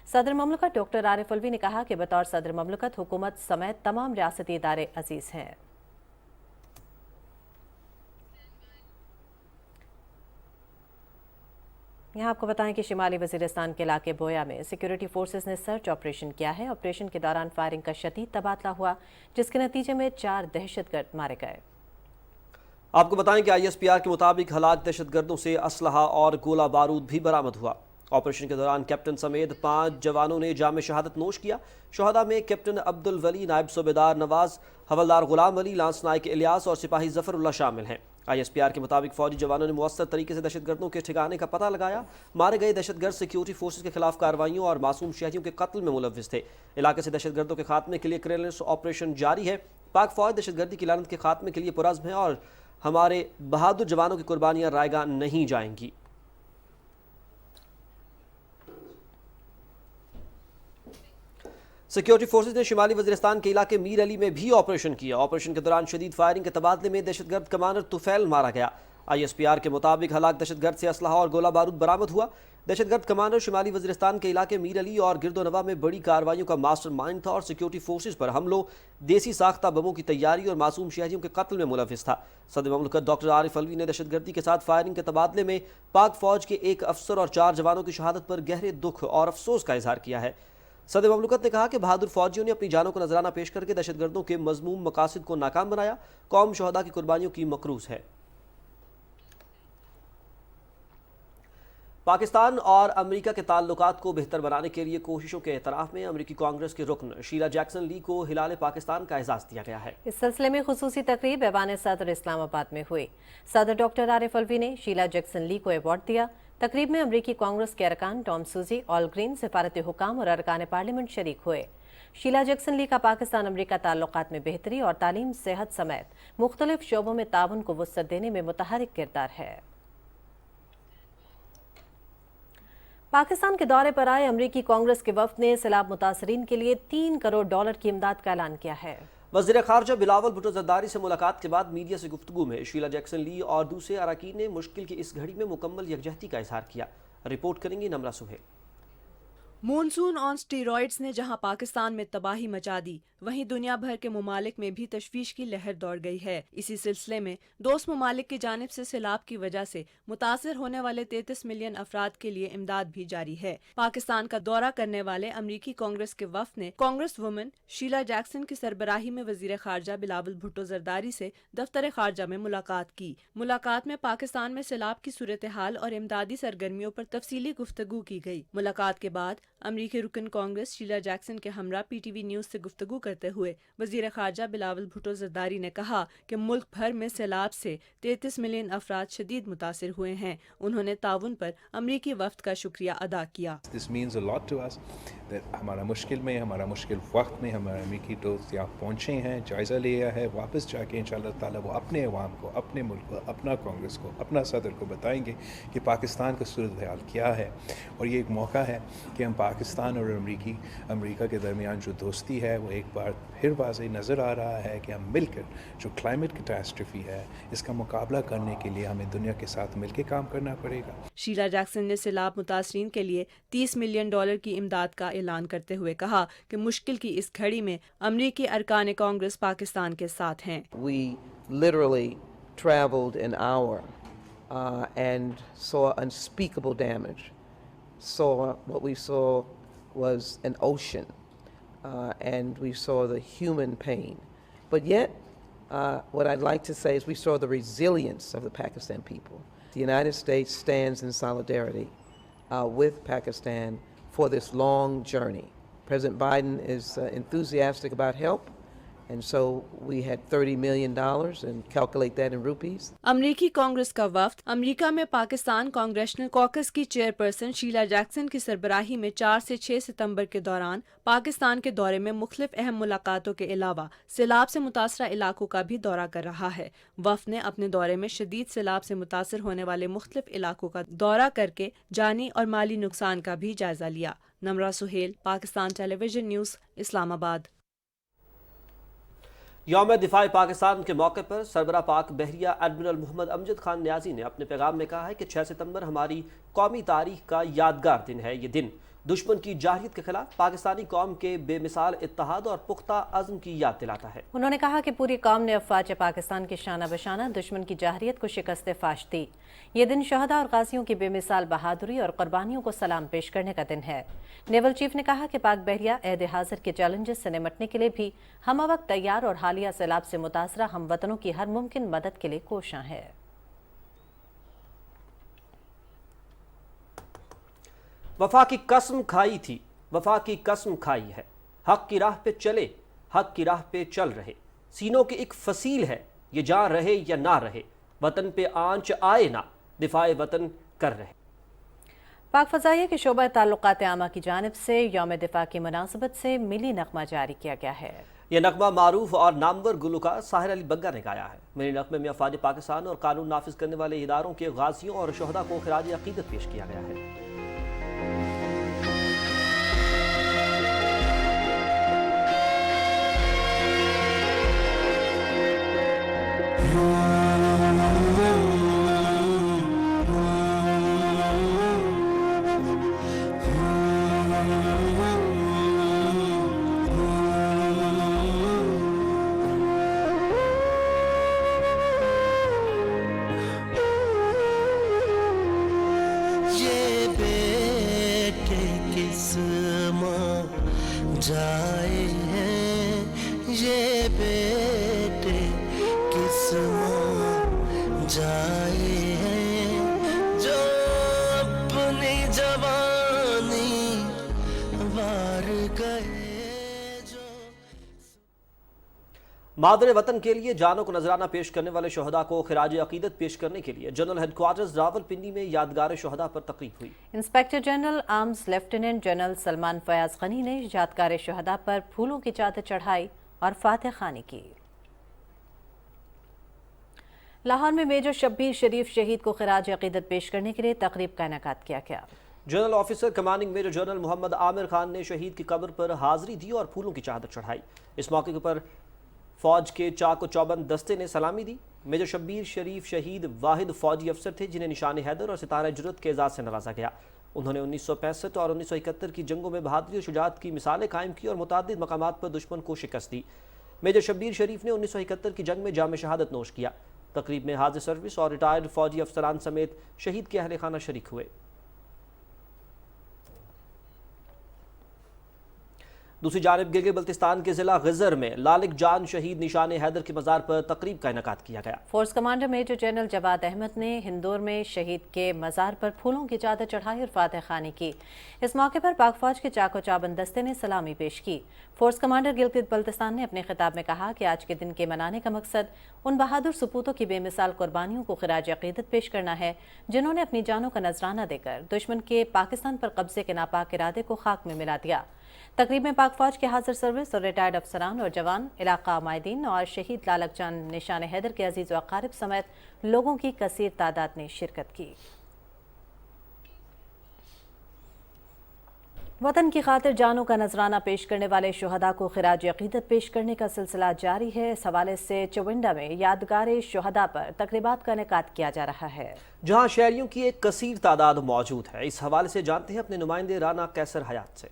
Speaker 3: صدر مملکت ڈاکٹر عارف علوی نے کہا کہ بطور صدر مملکت حکومت سمیت تمام ریاستی ادارے عزیز ہیں۔ یہاں آپ کو بتائیں کہ شمالی وزیرستان کے علاقے بویا میں سیکیورٹی فورسز نے سرچ آپریشن کیا ہے۔ آپریشن کے دوران فائرنگ کا شدید تبادلہ ہوا، جس کے نتیجے میں 4 دہشت گرد مارے گئے۔ آپ کو بتائیں کہ ISPR کے مطابق ہلاک دہشت گردوں سے اسلحہ اور گولہ بارود بھی برآمد ہوا۔ آپریشن کے دوران کیپٹن سمیت 5 جوانوں نے جام شہادت نوش کیا۔ شہداء میں کیپٹن عبد الولی، نائب صوبیدار نواز، حوالدار غلام علی، لانس نائک الیاس اور سپاہی ظفر اللہ شامل ہیں۔ ISPR کے مطابق فوجی جوانوں نے مؤثر طریقے سے دہشت گردوں کے ٹھکانے کا پتہ لگایا۔ مارے گئے دہشت گرد سیکیورٹی فورسز کے خلاف کارروائیوں اور معصوم شہریوں کے قتل میں ملوث تھے۔ علاقے سے دہشت گردوں کے خاتمے کے لیے کلیئرنس آپریشن جاری ہے۔ پاک فوج دہشت گردی کی لعنت کے خاتمے کے لیے پرعزم ہے اور ہمارے بہادر جوانوں کی قربانیاں رائیگاں نہیں جائیں گی۔ سیکیورٹی فورسز نے شمالی وزیرستان کے علاقے میر علی میں بھی آپریشن کیا۔ آپریشن کے دوران شدید فائرنگ کے تبادلے میں دہشت گرد کمانڈر طفیل مارا گیا۔ ISPR کے مطابق ہلاک دہشت گرد سے اسلحہ اور گولہ بارود برآمد ہوا۔ دہشت گرد کمانڈر شمالی وزیرستان کے علاقے میر علی اور گرد و نواح میں بڑی کارروائیوں کا ماسٹر مائنڈ تھا اور سیکیورٹی فورسز پر حملوں، دیسی ساختہ بموں کی تیاری اور معصوم شہریوں کے قتل میں ملوث تھا۔ صدر مملکت ڈاکٹر عارف علوی نے دہشت گردی کے ساتھ فائرنگ کے تبادلے میں پاک فوج کے 1 افسر اور 4 جوانوں کی شہادت پر گہرے دکھ اور افسوس کا اظہار کیا ہے۔ صدر مملکت نے کہا کہ بہادر فوجیوں نے اپنی جانوں کو نذرانہ پیش کر کے دہشت گردوں کے مذموم مقاصد کو ناکام بنایا۔ قوم شہداء کی قربانیوں کی مقروض ہے۔ پاکستان اور امریکہ کے تعلقات کو بہتر بنانے کے لیے کوششوں کے اعتراف میں امریکی کانگریس کے رکن شیلا جیکسن لی کو ہلال پاکستان کا اعزاز دیا گیا ہے۔
Speaker 1: اس سلسلے میں خصوصی تقریب ایوان صدر اسلام آباد میں ہوئی۔ صدر ڈاکٹر عارف الوی نے شیلا جیکسن لی کو ایوارڈ دیا۔ تقریب میں امریکی کانگریس کے ارکان ٹام سوزی، آل گرین، سفارت حکام اور ارکان پارلیمنٹ شریک ہوئے۔ شیلا جیکسن لی کا پاکستان امریکہ تعلقات میں بہتری اور تعلیم، صحت سمیت مختلف شعبوں میں تعاون کو وسعت دینے میں متحرک کردار ہے۔ پاکستان کے دورے پر آئے امریکی کانگریس کے وفد نے سیلاب متاثرین کے لیے $3 کروڑ کی امداد کا اعلان کیا ہے۔
Speaker 3: وزیر خارجہ بلاول بھٹو زرداری سے ملاقات کے بعد میڈیا سے گفتگو میں شیلا جیکسن لی اور دوسرے اراکین نے مشکل کی اس گھڑی میں مکمل یکجہتی کا اظہار کیا۔ رپورٹ کریں گی نمرہ سہیل۔
Speaker 12: مونسون آن سٹیرائڈز نے جہاں پاکستان میں تباہی مچا دی، وہیں دنیا بھر کے ممالک میں بھی تشویش کی لہر دوڑ گئی ہے۔ اسی سلسلے میں دوست ممالک کی جانب سے سیلاب کی وجہ سے متاثر ہونے والے 33 ملین افراد کے لیے امداد بھی جاری ہے۔ پاکستان کا دورہ کرنے والے امریکی کانگریس کے وفد نے کانگریس وومن شیلا جیکسن کی سربراہی میں وزیر خارجہ بلاول بھٹو زرداری سے دفتر خارجہ میں ملاقات کی۔ ملاقات میں پاکستان میں سیلاب کی صورتحال اور امدادی سرگرمیوں پر تفصیلی گفتگو کی گئی۔ ملاقات کے بعد امریکی رکن کانگریس شیلا جیکسن کے ہمراہ پی ٹی وی نیوز سے گفتگو کرتے ہوئے وزیر خارجہ بلاول بھٹو زرداری نے کہا کہ ملک بھر میں سیلاب سے 33 ملین افراد شدید متاثر ہوئے ہیں۔ انہوں نے تعاون پر امریکی وفد کا شکریہ ادا کیا۔
Speaker 13: This means a lot to us that ہمارا مشکل وقت میں ہمارے امریکی دوست یہاں پہنچے ہیں، جائزہ لیا ہے، واپس جا کے انشاءاللہ تعالیٰ وہ اپنے عوام کو، اپنے ملک کو، اپنا کانگریس کو، اپنا صدر کو بتائیں گے کہ پاکستان کا صورتحال کیا ہے۔ اور یہ ایک موقع ہے کہ ہم پاکستان اور امریکہ کے درمیان جو دوستی ہے وہ ایک بار پھر واضح نظر آ رہا ہے کہ ہم مل کر جو کلائمیٹ کیٹاسٹرفی ہے اس کا مقابلہ کرنے کے لیے ہمیں دنیا کے ساتھ مل کے کام کرنا پڑے گا۔
Speaker 12: شیلا جیکسن نے سیلاب متاثرین کے لیے $30 ملین کی امداد کا اعلان کرتے ہوئے کہا کہ مشکل کی اس گھڑی میں امریکی ارکان کانگریس پاکستان کے ساتھ ہیں۔
Speaker 14: We literally traveled an hour and saw unspeakable damage. What we saw was an ocean and we saw the human pain. But yet, what I'd like to say is we saw the resilience of the Pakistan people. The United States stands in solidarity with Pakistan for this long journey. President Biden is enthusiastic about help, and so we had $30 million, and calculate that in rupees.
Speaker 12: امریکی کانگریس کا وفد امریکہ میں Pakistan congressional کوکس کی chairperson Sheila Jackson کی سربراہی میں 4 سے 6 ستمبر کے دوران پاکستان کے دورے میں مختلف اہم ملاقاتوں کے علاوہ سیلاب سے متاثرہ علاقوں کا بھی دورہ کر رہا ہے۔ وفد نے اپنے دورے میں شدید سیلاب سے متاثر ہونے والے مختلف علاقوں کا دورہ کر کے جانی اور مالی نقصان کا بھی جائزہ لیا۔ نمرہ سہیل، پاکستان ٹیلی ویژن نیوز، اسلام آباد۔
Speaker 3: یوم دفاع پاکستان کے موقع پر سربراہ پاک بحریہ ایڈمرل محمد امجد خان نیازی نے اپنے پیغام میں کہا ہے کہ 6 ستمبر ہماری قومی تاریخ کا یادگار دن ہے۔ یہ دن دشمن کی جارحیت کے خلاف پاکستانی قوم کے بے مثال اتحاد اور پختہ عزم کی یاد دلاتا ہے۔
Speaker 1: انہوں نے کہا کہ پوری قوم نے افواج پاکستان کے شانہ بشانہ دشمن کی جارحیت کو شکست فاش دی۔ یہ دن شہداء اور غازیوں کی بے مثال بہادری اور قربانیوں کو سلام پیش کرنے کا دن ہے۔ نیول چیف نے کہا کہ پاک بحریہ عہد حاضر کے چیلنجز سے نمٹنے کے لیے بھی ہمہ وقت تیار اور حالیہ سیلاب سے متاثرہ ہم وطنوں کی ہر ممکن مدد کے لیے کوشاں ہے۔
Speaker 3: وفا کی قسم کھائی تھی، وفا کی قسم کھائی ہے، حق کی راہ پہ چلے، حق کی راہ پہ چل رہے، سینوں کی ایک فصیل ہے، یہ جاں رہے یا نہ رہے، وطن پہ آنچ آئے نہ، دفاع وطن کر رہے۔
Speaker 1: پاک فضائیہ کے شعبہ تعلقات عامہ کی جانب سے یوم دفاع کی مناسبت سے ملی نغمہ جاری کیا گیا ہے۔
Speaker 3: یہ نغمہ معروف اور نامور گلوکار ساحر علی بگا نے گایا ہے۔ ملی نغمے میں افواج پاکستان اور قانون نافذ کرنے والے اداروں کے غازیوں اور شہداء کو خراج عقیدت پیش کیا گیا ہے۔
Speaker 4: جائے ہیں یہ بیٹے کس ماں جائے ہیں جو اپنے
Speaker 3: مادر وطن کے لیے جانوں کو نذرانہ پیش کرنے والے شہداء کو خراج عقیدت پیش کرنے کے لیے جنرل ہیڈ کوارٹرز راولپنڈی میں یادگار شہداء پر تقریب ہوئی۔
Speaker 1: Inspector general arms lieutenant general Salman Fayyaz Ghani نے یادگار شہداء پر پھولوں کی چادر چڑھائی اور فاتح خوانی کی۔ لاہور میں میجر شبیر شریف شہید کو خراج عقیدت پیش کرنے کے لیے تقریب کا انعقاد کیا گیا۔
Speaker 3: General officer commanding major general Muhammad Amir Khan نے شہید کی قبر پر حاضری دی اور پھولوں کی چادر چڑھائی۔ اس موقع پر فوج کے چاق و چوبند دستے نے سلامی دی۔ میجر شبیر شریف شہید واحد فوجی افسر تھے جنہیں نشان حیدر اور ستارہ جرت کے اعزاز سے نوازا گیا۔ انہوں نے 1965 اور 1971 کی جنگوں میں بہادری اور شجاعت کی مثالیں قائم کی اور متعدد مقامات پر دشمن کو شکست دی۔ میجر شبیر شریف نے 1971 کی جنگ میں جام شہادت نوش کیا۔ تقریب میں حاضر سروس اور ریٹائرڈ فوجی افسران سمیت شہید کے اہل خانہ شریک ہوئے۔ دوسری جانب گلگت بلتستان کے ضلع غزر میں لالک جان شہید نشان حیدر کے مزار پر تقریب کا انعقاد کیا گیا۔
Speaker 1: فورس کمانڈر میجر جنرل جواد احمد نے ہندور میں شہید کے مزار پر پھولوں کی چادر چڑھائی اور فاتح خوانی کی۔ اس موقع پر پاک فوج کے چاق و چابند دستے نے سلامی پیش کی۔ فورس کمانڈر گلگت بلتستان نے اپنے خطاب میں کہا کہ آج کے دن کے منانے کا مقصد ان بہادر سپوتوں کی بے مثال قربانیوں کو خراج عقیدت پیش کرنا ہے جنہوں نے اپنی جانوں کا نذرانہ دے کر دشمن کے پاکستان پر قبضے کے ناپاک ارادے کو خاک میں ملا دیا۔ تقریب میں پاک فوج کے حاضر سروس اور ریٹائرڈ افسران اور جوان، علاقہ مائدین اور شہید لالک جان نشان حیدر کے عزیز و اقارب سمیت لوگوں کی کثیر تعداد نے شرکت کی۔ وطن کی خاطر جانوں کا نذرانہ پیش کرنے والے شہداء کو خراج عقیدت پیش کرنے کا سلسلہ جاری ہے۔ اس حوالے سے چونڈا میں یادگار شہداء پر تقریبات کا انعقاد کیا جا رہا ہے،
Speaker 3: جہاں شہریوں کی ایک کثیر تعداد موجود ہے۔ اس حوالے سے جانتے ہیں اپنے نمائندے رانا کیسر حیات سے۔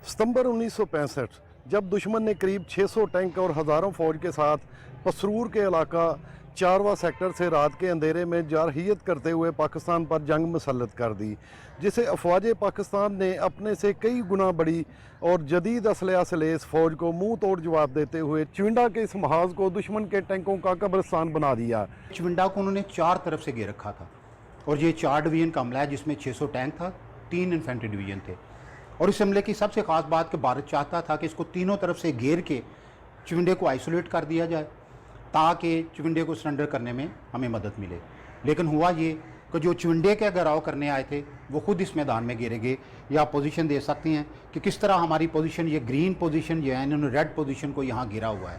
Speaker 11: ستمبر 1965 جب دشمن نے قریب 600 ٹینک اور ہزاروں فوج کے ساتھ پسرور کے علاقہ چارواں سیکٹر سے رات کے اندھیرے میں جارحیت کرتے ہوئے پاکستان پر جنگ مسلط کر دی، جسے افواج پاکستان نے اپنے سے کئی گنا بڑی اور جدید اسلحہ سے لیس فوج کو منہ توڑ جواب دیتے ہوئے چونڈا کے اس محاذ کو دشمن کے ٹینکوں کا قبرستان بنا دیا۔
Speaker 15: چونڈا کو انہوں نے 4 طرف سے گھیر رکھا تھا اور یہ 4 ڈویژن کا عملہ ہے جس میں 600 ٹینک تھا، 3 انفینٹری ڈویژن تھے، اور اس حملے کی سب سے خاص بات کہ بھارت چاہتا تھا کہ اس کو تینوں طرف سے گھیر کے چونڈے کو آئسولیٹ کر دیا جائے تاکہ چونڈے کو سرنڈر کرنے میں ہمیں مدد ملے، لیکن ہوا یہ کہ جو چونڈے کے گھیراؤ کرنے آئے تھے وہ خود اس میدان میں گھیرے گئے۔ یا آپ پوزیشن دے سکتے ہیں کہ کس طرح ہماری پوزیشن، یہ گرین پوزیشن جو ہے انہوں نے ریڈ پوزیشن کو یہاں گھیرا ہوا ہے،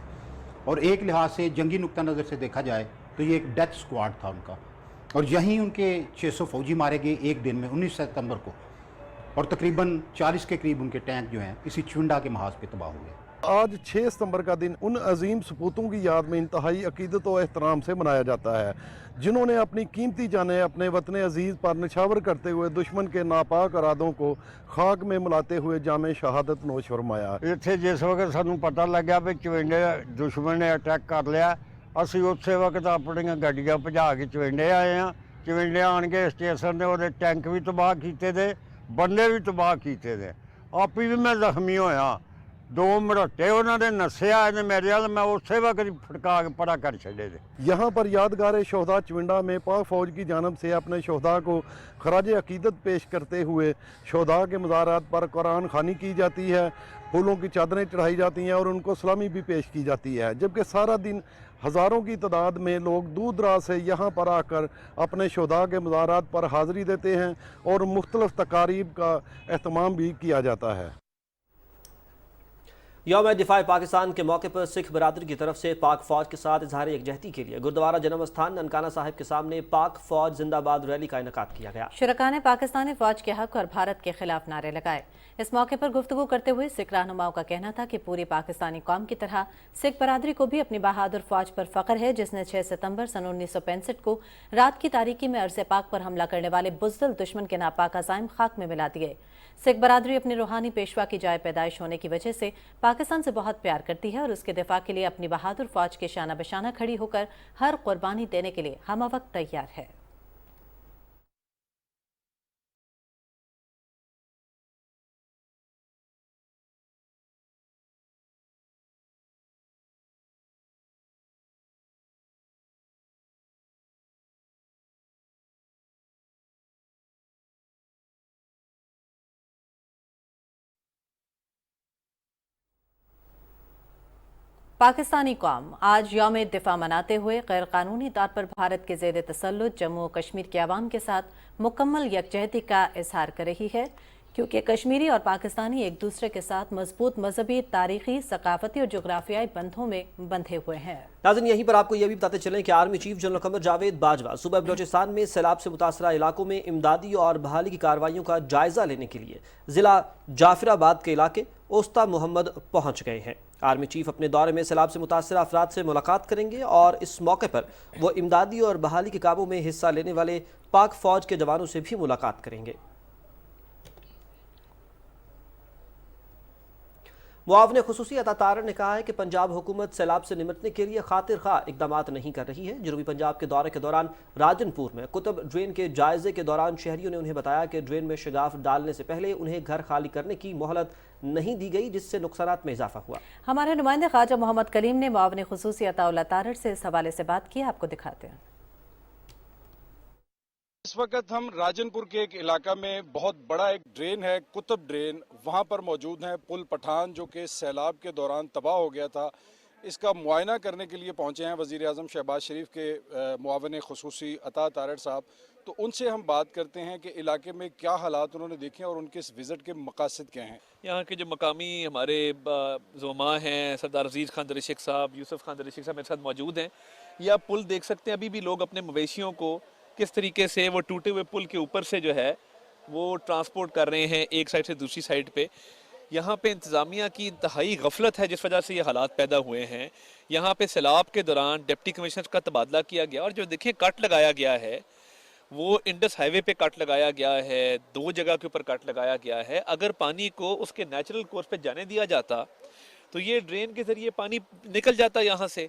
Speaker 15: اور ایک لحاظ سے جنگی نقطہ نظر سے دیکھا جائے تو یہ ایک ڈیتھ سکواڈ تھا ان کا، اور یہیں ان کے 600 فوجی مارے گئے ایک دن میں 19 ستمبر کو، اور تقریباً 40 کے قریب ان کے ٹینک جو ہیں اسی چونڈا کے محاذ پہ تباہ ہوئے۔
Speaker 11: آج 6 ستمبر کا دن ان عظیم سپوتوں کی یاد میں انتہائی عقیدت و احترام سے منایا جاتا ہے جنہوں نے اپنی قیمتی جانیں اپنے وطن عزیز پر نچھاور کرتے ہوئے دشمن کے ناپاک ارادوں کو خاک میں ملاتے ہوئے جام شہادت نوش فرمایا۔
Speaker 16: ਇੱਥੇ ਜਿਸ ਵਕਤ ਸਾਨੂੰ ਪਤਾ ਲੱਗਿਆ ਵੀ ਚਵਿੰਡੇ ਦੁਸ਼ਮਣ ਨੇ ਅਟੈਕ ਕਰ ਲਿਆ, ਅਸੀਂ ਉਸੇ ਵਕਤ ਆਪਣੀਆਂ ਗੱਡੀਆਂ ਭਜਾ ਕੇ ਚਵਿੰਡੇ ਆਏ ਹਾਂ। ਚਵਿੰਡੇ ਆਣ ਕੇ ਸਟੇਸ਼ਨ ਦੇ ਉਹਦੇ ਟੈਂਕ ਵੀ ਤਬਾਹ ਕੀਤੇ ਦੇ, ਬੰਦੇ ਵੀ ਤਬਾਹ ਕੀਤੇ ਦੇ, ਆਪੀ ਵੀ ਮੈਂ ਜ਼ਖਮੀ ਹੋਇਆ। 2 ਮਰਹੱਟੇ ਉਹਨਾਂ ਦੇ ਨੱਸੇ ਆਏ ਨੇ ਮੇਰੇ ਵੱਲ, ਮੈਂ ਉਸੇ ਵਕਤ ਫਟਕਾ ਕੇ ਪਰਾ ਕਰ ਛੱਡੇ ਦੇ।
Speaker 11: यहाँ पर यादगार शोहदा चविंडा में पाक फौज की जानब से अपने शोहदा को खराज अकीदत पेश करते हुए शोहदा के मज़ारात पर कुरान खानी की जाती है, फूलों की चादरें चढ़ाई जाती हैं और उनको सलामी भी पेश की जाती है, जबकि सारा दिन हज़ारों की तादाद में लोग दूर दराज से यहाँ पर आकर अपने शोहदा के मज़ारात पर हाज़री देते हैं और मुख्तलिफ़ तकारीब का एहतमाम भी किया जाता है।
Speaker 3: یوم دفاع پاکستان کے موقع پر سکھ برادری کی طرف سے پاک فوج کے ساتھ اظہار یکجہتی کے لیے گردوارہ جنم استھان ننکانہ صاحب کے سامنے پاک فوج زندہ باد ریلی کا انعقاد کیا گیا۔
Speaker 1: شرکاء نے پاکستانی فوج کے حق اور بھارت کے خلاف نعرے لگائے۔ اس موقع پر گفتگو کرتے ہوئے سکھ رہنماؤں کا کہنا تھا کہ پوری پاکستانی قوم کی طرح سکھ برادری کو بھی اپنی بہادر فوج پر فخر ہے جس نے 6 ستمبر سن 1965 کو رات کی تاریکی میں عرض پاک پر حملہ کرنے والے بزدل دشمن کے ناپاک عزائم خاک میں ملا دیے۔ سکھ برادری اپنی روحانی پیشوا کی جائے پیدائش ہونے کی وجہ سے پاکستان سے بہت پیار کرتی ہے اور اس کے دفاع کے لیے اپنی بہادر فوج کے شانہ بشانہ کھڑی ہو کر ہر قربانی دینے کے لیے ہمہ وقت تیار ہے۔ पाकिस्तानी कौम आज यौम दिफा मनाते हुए गैर कानूनी तौर पर भारत के ज़ेर तसल्लुत जम्मू कश्मीर के अवाम के साथ मुकम्मल यकजहती का इजहार कर रही है, क्योंकि कश्मीरी और पाकिस्तानी एक दूसरे के साथ मजबूत मजहबी, तारीखी, सकाफती और जोग्राफियाई बंधों में बंधे हुए हैं।
Speaker 3: नाज़रीन, यहीं पर आपको यह भी बताते चलें कि army chief general Qamar Javed Bajwa सूबा बलोचिस्तान में सैलाब से मुतासरा इलाकों में इमदादी और बहाली की कार्रवाइयों का जायजा लेने के लिए ज़िला जाफराबाद के इलाके ओस्ता मोहम्मद पहुंच गए हैं। आर्मी चीफ अपने दौरे में सैलाब से मुतासर अफराद से मुलाकात करेंगे और इस मौके पर वो इमदादी और बहाली के कामों में हिस्सा लेने वाले पाक फौज के जवानों से भी मुलाकात करेंगे। मुआवने खुसूसी अता तारड़ ने कहा है कि पंजाब हुकूमत सैलाब से निमटने के लिए खातिर खा इकदामात नहीं कर रही है। जनूबी पंजाब के दौरे के दौरान राजनपुर में कुतुब ड्रेन के जायजे के दौरान शहरियों ने उन्हें बताया कि ड्रेन में शगाफ डालने से पहले उन्हें घर खाली करने की मोहलत नहीं दी गई, जिससे नुकसानात में इजाफा हुआ।
Speaker 1: हमारे नुमाइंदे ख्वाजा मोहम्मद कलीम ने मुआवने खुसूसी अता तारड़ से इस हवाले से बात की, आपको दिखाते हैं।
Speaker 17: इस वक्त हम राजनपुर के एक इलाका में बहुत बड़ा एक ड्रेन है, कुतुब ड्रेन, वहाँ पर मौजूद है। पुल पठान जो कि सैलाब के दौरान तबाह हो गया था, इसका मुआयना करने के लिए पहुँचे हैं वज़ीर आज़म शहबाज शरीफ के मुआवने खुसूसी अता तारड़ साहब। तो उनसे हम बात करते हैं कि इलाके में क्या हालात उन्होंने देखे और उनके इस विज़िट के मकासद क्या हैं।
Speaker 18: यहाँ के जो मकामी हमारे ज़ोमा हैं, सरदार अजीज़ खान दरिशक साहब, यूसुफ खान दरिशक साहब मेरे साथ मौजूद हैं। ये आप पुल देख सकते हैं, अभी भी लोग अपने मवेशियों को किस तरीके से वो टूटे हुए पुल के ऊपर से जो है वो ट्रांसपोर्ट कर रहे हैं एक साइड से दूसरी साइड पे। यहाँ पे इंतज़ामिया की इंतहाई गफलत है, जिस वजह से ये हालात पैदा हुए हैं। यहाँ पे सैलाब के दौरान डिप्टी कमिश्नर का तबादला किया गया और जो देखें कट लगाया गया है वो इंडस हाईवे पे कट लगाया गया है, 2 जगह के ऊपर कट लगाया गया है। अगर पानी को उसके नेचुरल कोर्स पे जाने दिया जाता तो ये ड्रेन के ज़रिए पानी निकल जाता यहाँ से,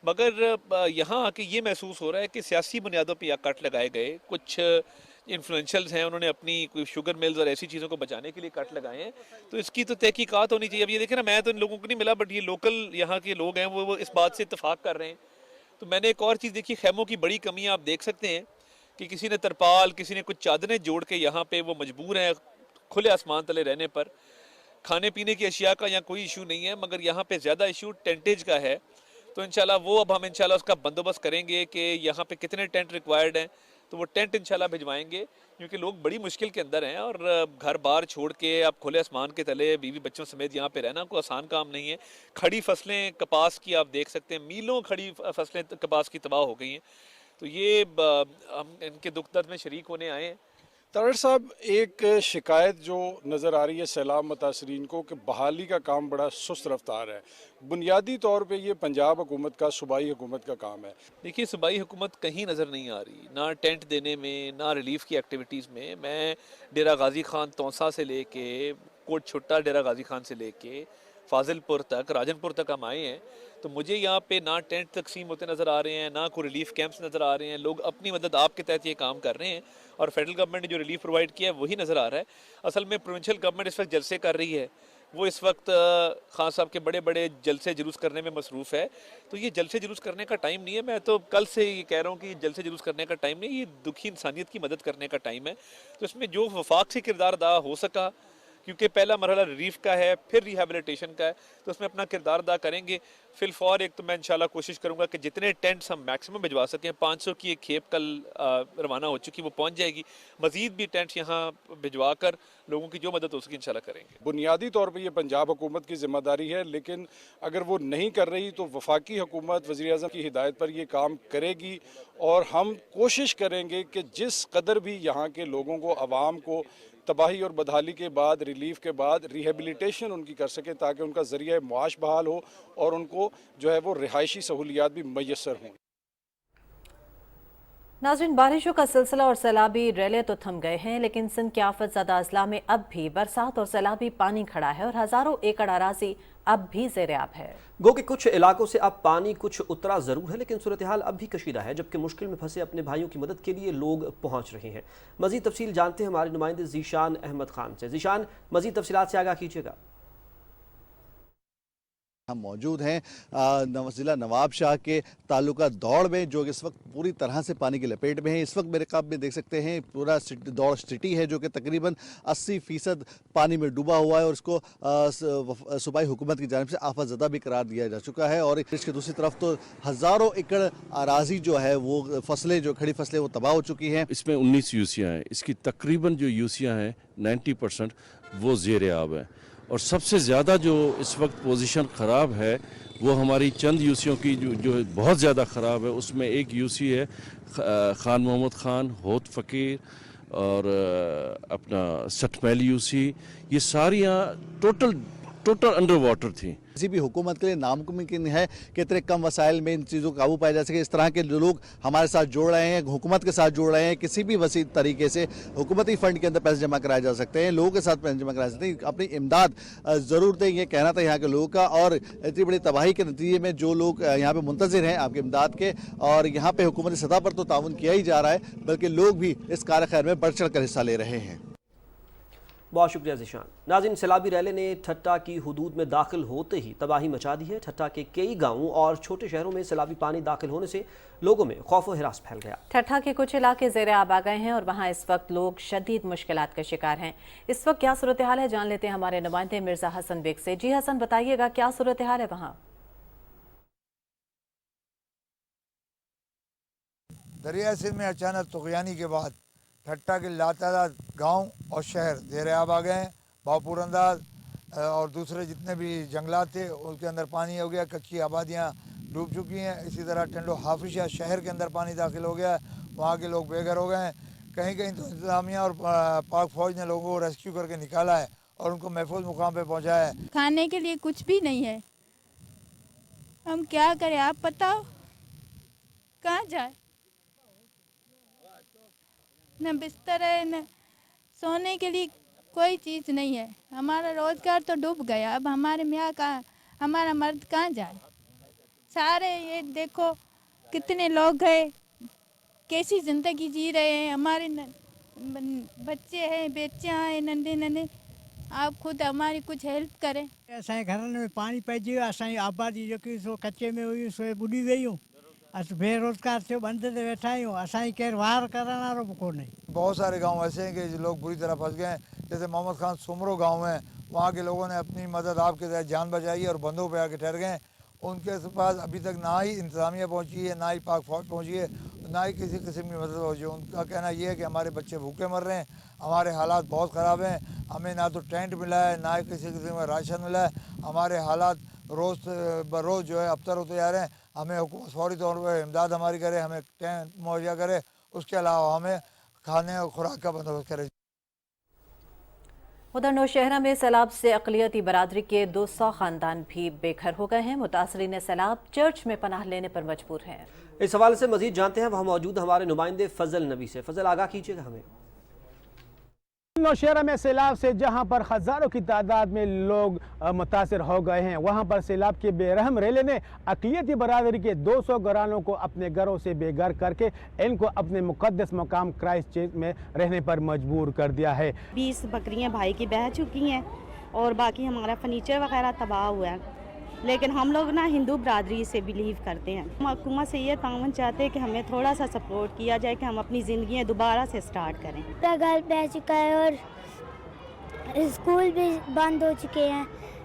Speaker 18: मगर यहाँ आके ये महसूस हो रहा है कि सियासी बुनियादों पे या कट लगाए गए। कुछ इन्फ्लुएंशियल्स हैं, उन्होंने अपनी कोई शुगर मिल्स और ऐसी चीज़ों को बचाने के लिए कट लगाए हैं, तो इसकी तो तहकीकात होनी चाहिए। अब ये देखें ना, मैं तो इन लोगों को नहीं मिला, बट ये लोकल यहाँ के लोग हैं वो इस बात से इत्तेफाक कर रहे हैं। तो मैंने एक और चीज़ देखी, खैमों की बड़ी कमी आप देख सकते हैं कि किसी ने तरपाल, किसी ने कुछ चादरें जोड़ के यहाँ पे वो मजबूर हैं खुले आसमान तले रहने पर। खाने पीने की अशिया का यहाँ कोई इशू नहीं है, मगर यहाँ पे ज़्यादा इशू टेंटेज का है। तो इंशाल्लाह वो अब हम इंशाल्लाह उसका बंदोबस्त करेंगे कि यहाँ पे कितने टेंट रिक्वायर्ड हैं, तो वो टेंट इंशाल्लाह भिजवाएंगे, क्योंकि लोग बड़ी मुश्किल के अंदर हैं और घर बार छोड़ के आप खुले आसमान के तले बीवी बच्चों समेत यहाँ पे रहना कोई आसान काम नहीं है। खड़ी फसलें कपास की आप देख सकते हैं, मीलों खड़ी फसलें कपास की तबाह हो गई हैं। तो ये हम इनके दुख दर्द में शरीक होने आए हैं।
Speaker 17: तारड़ साहब, एक शिकायत जो नज़र आ रही है सैलाब मुतासरीन को कि बहाली का काम बड़ा सुस्त रफ्तार है। बुनियादी तौर पे ये पंजाब हुकूमत का, सूबाई हुकूमत का काम है।
Speaker 18: देखिए, सूबाई हुकूमत कहीं नज़र नहीं आ रही, ना टेंट देने में, ना रिलीफ की एक्टिविटीज़ में। मैं डेरा गाजी खान तौसा से लेके कोट छुट्टा डेरा गाजी खान से लेके फाजिलपुर तक, राजनपुर तक हम आए हैं, तो मुझे यहाँ पे ना टेंट तकसीम होते नज़र आ रहे हैं, ना कोई रिलीफ कैंप्स नज़र आ रहे हैं। लोग अपनी मदद आपके तहत ये काम कर रहे हैं और फेडरल गवर्नमेंट ने जो रिलीफ प्रोवाइड किया है वही नज़र आ रहा है। असल में प्रोविंशियल गवर्नमेंट इस वक्त जलसे कर रही है, वो इस वक्त खान साहब के बड़े बड़े जलसे जुलूस करने में मसरूफ़ है। तो ये जलसे जुलूस करने का टाइम नहीं है। मैं तो कल से ये कह रहा हूँ कि जलसे जुलूस करने का टाइम नहीं, ये दुखी इंसानियत की मदद करने का टाइम है। तो इसमें जो वफाक से किरदार अदा हो सका, क्योंकि पहला मरहला रिलीफ का है, फिर रिहेबिलिटेशन का है, तो उसमें अपना किरदार अदा करेंगे। फिलफौर एक तो मैं इंशाल्लाह कोशिश करूंगा कि जितने टेंट्स हम मैक्सिमम भिजवा सकें। 500 की एक खेप कल रवाना हो चुकी, वो पहुंच जाएगी। मजीद भी टेंट्स यहाँ भिजवा कर लोगों की जो मदद हो सके इंशाल्लाह करेंगे।
Speaker 17: बुनियादी तौर पर यह पंजाब हुकूमत की जिम्मेदारी है, लेकिन अगर वो नहीं कर रही तो वफाकी हुकूमत वज़ीर आज़म की हिदायत पर ये काम करेगी और हम कोशिश करेंगे कि जिस कदर भी यहाँ के लोगों को, आवाम को तबाही और बदहाली के बाद, रिलीफ के बाद रिहेबिलिटेशन उनकी कर सकें, ताकि उनका ज़रिया मुआश बहाल हो और उनको जो है वो रिहायशी सहूलियात भी मैसर हों।
Speaker 1: नाज़रीन, बारिशों का सिलसिला और सैलाबी रैले तो थम गए हैं, लेकिन सिंध के आफत ज़दा अजला में अब भी बरसात और सैलाबी पानी खड़ा है और हज़ारों एकड़ अराजी अब भी ज़ेर-ए-आब है।
Speaker 3: गो कि कुछ इलाकों से अब पानी कुछ उतरा ज़रूर है, लेकिन सूरत हाल अब भी कशीदा है, जबकि मुश्किल में फंसे अपने भाइयों की मदद के लिए लोग पहुँच रहे हैं। मज़ीद तफसील जानते हैं हमारे नुमाइंदे ज़ीशान अहमद खान से। ज़ीशान, मज़ीद तफसीलात से आगाह कीजिएगा।
Speaker 19: ہم موجود ہیں ضلع نواب شاہ کے تعلقہ دوڑ میں، جو اس وقت پوری طرح سے پانی کی لپیٹ میں ہے۔ اس وقت میرے قاب میں دیکھ سکتے ہیں پورا دوڑ سٹی ہے جو کہ تقریباً 80% پانی میں ڈوبا ہوا ہے، اور اس کو صوبائی حکومت کی جانب سے آفت زدہ بھی قرار دیا جا چکا ہے۔ اور اس کے دوسری طرف تو ہزاروں ایکڑ اراضی جو ہے وہ فصلیں، جو کھڑی فصلیں وہ تباہ ہو چکی ہیں۔
Speaker 20: اس میں 19 یوسیاں ہیں، اس کی تقریباً جو یوسیاں ہیں 90% وہ زیر آب ہیں، اور سب سے زیادہ جو اس وقت پوزیشن خراب ہے وہ ہماری چند یوسیوں کی جو بہت زیادہ خراب ہے۔ اس میں ایک یوسی ہے خان محمد خان، ہوت فقیر اور اپنا سٹھ میل یوسی، یہ ساریاں ٹوٹل انڈر واٹر تھیں۔
Speaker 19: کسی بھی حکومت کے لیے ناممکن ہے کہ اتنے کم وسائل میں ان چیزوں کو قابو پایا جا سکے۔ اس طرح کے لوگ ہمارے ساتھ جوڑ رہے ہیں، حکومت کے ساتھ جوڑ رہے ہیں، کسی بھی وسیع طریقے سے حکومتی فنڈ کے اندر پیسے جمع کرائے جا سکتے ہیں، لوگوں کے ساتھ پیسے جمع کرائے سکتے ہیں، اپنی امداد ضرورتیں، یہ کہنا تھا یہاں کے لوگوں کا۔ اور اتنی بڑی تباہی کے نتیجے میں جو لوگ یہاں پہ منتظر ہیں آپ کی امداد کے، اور یہاں پہ حکومتی سطح پر تو تعاون کیا ہی جا رہا ہے، بلکہ لوگ بھی اس کار خیر میں بڑھ چڑھ کر حصہ لے رہے ہیں۔
Speaker 3: بہت شکریہ ذیشان۔ ناظرین، سیلابی ریلے نے ٹھٹا کی حدود میں داخل ہوتے ہی تباہی مچا دی ہے۔ ٹھٹا کے کئی گاؤں اور چھوٹے شہروں میں سیلابی پانی داخل ہونے سے لوگوں میں خوف و ہراس پھیل گیا۔
Speaker 1: ٹھٹا کے کچھ علاقے زیر آب آ گئے ہیں اور وہاں اس وقت لوگ شدید مشکلات کا شکار ہیں۔ اس وقت کیا صورتحال ہے، جان لیتے ہیں ہمارے نمائندے مرزا حسن بیگ سے۔ جی حسن، بتائیے گا کیا صورتحال ہے وہاں؟
Speaker 21: دریائے سندھ میں اچانک طغیانی کے بعد ٹھٹا کے لاتعداد گاؤں اور شہر زیر آب آ گئے ہیں۔ باپور انداز اور دوسرے جتنے بھی جنگلات تھے اس کے اندر پانی ہو گیا، کچی آبادیاں ڈوب چکی ہیں۔ اسی طرح ٹنڈو حافظیہ شہر کے اندر پانی داخل ہو گیا ہے، وہاں کے لوگ بے گھر ہو گئے ہیں۔ کہیں کہیں تو انتظامیہ اور پاک فوج نے لوگوں کو ریسکیو کر کے نکالا ہے اور ان کو محفوظ مقام پہ پہنچایا ہے۔
Speaker 22: کھانے کے لیے کچھ بھی نہیں ہے، ہم کیا کریں آپ بتاؤ، کہاں جائے؟ نہ بستر ہے، نہ سونے کے لیے کوئی چیز نہیں ہے۔ ہمارا روزگار تو ڈوب گیا، اب ہمارے میاں کہاں، ہمارا مرد کہاں جائے؟ سارے یہ دیکھو کتنے لوگ گئے، کیسی زندگی جی رہے ہیں، ہمارے بچے ہیں، بیچیاں ہیں ننھے ننھے، آپ خود ہماری کچھ ہیلپ کریں۔
Speaker 23: असांजे घरनि में पानी पइजी वियो आहे, असांजी आबादी जेकी सो कचे में हुई सो ॿुॾी वियूं। असां बेरोज़गार थियो, बंदि ते वेठा आहियूं, असांजी केरु वार करण वारो बि कोन्हे।
Speaker 21: بہت سارے گاؤں ایسے ہیں کہ لوگ بری طرح پھنس گئے ہیں، جیسے محمد خان سمرو گاؤں ہے، وہاں کے لوگوں نے اپنی مدد آپ کے تحت جان بچائی ہے اور بندوں پہ آ کے ٹھہر گئے ہیں۔ ان کے پاس ابھی تک نہ ہی انتظامیہ پہنچی ہے، نہ ہی پاک فوج پہنچی ہے، نہ ہی کسی قسم کی مدد پہنچی ہے۔ ان کا کہنا یہ ہے کہ ہمارے بچے بھوکے مر رہے ہیں، ہمارے حالات بہت خراب ہیں، ہمیں نہ تو ٹینٹ ملا ہے، نہ ہی کسی قسم کا راشن ملا ہے، ہمارے حالات روز بروز جو ہے ابتر ہوتے جا رہے ہیں۔ ہمیں حکومت فوری طور پر امداد ہماری کرے، ہمیں ٹینٹ مہیا کرے، اس کے علاوہ ہمیں کھانے اور خوراک کا بندوبست کرے۔
Speaker 1: ادھر نوشہرہ میں سیلاب سے اقلیتی برادری کے 200 خاندان بھی بے گھر ہو گئے ہیں۔ متاثرین سیلاب چرچ میں پناہ لینے پر مجبور ہیں۔
Speaker 3: اس حوالے سے مزید جانتے ہیں، وہاں موجود ہمارے نمائندے فضل نبی سے۔ فضل، آگاہ کیجیے گا ہمیں۔
Speaker 24: نوشہرہ میں سیلاب سے جہاں پر ہزاروں کی تعداد میں لوگ متاثر ہو گئے ہیں، وہاں پر سیلاب کے بے رحم ریلے نے اقلیتی برادری کے 200 گھرانوں کو اپنے گھروں سے بے گھر کر کے ان کو اپنے مقدس مقام کرائسٹ چرچ میں رہنے پر مجبور کر دیا ہے۔
Speaker 25: 20 بکریاں بھائی کی بہہ چکی ہیں اور باقی ہمارا فرنیچر وغیرہ تباہ ہوا ہے، لیکن ہم لوگ نا ہندو برادری سے بلیو کرتے ہیں۔ ہم حکومت سے یہ تعاون چاہتے ہیں کہ ہمیں تھوڑا سا سپورٹ کیا جائے کہ ہم اپنی زندگیاں دوبارہ سے سٹارٹ کریں۔
Speaker 26: گھر بہ چکا ہے اور اسکول بھی بند ہو چکے ہیں،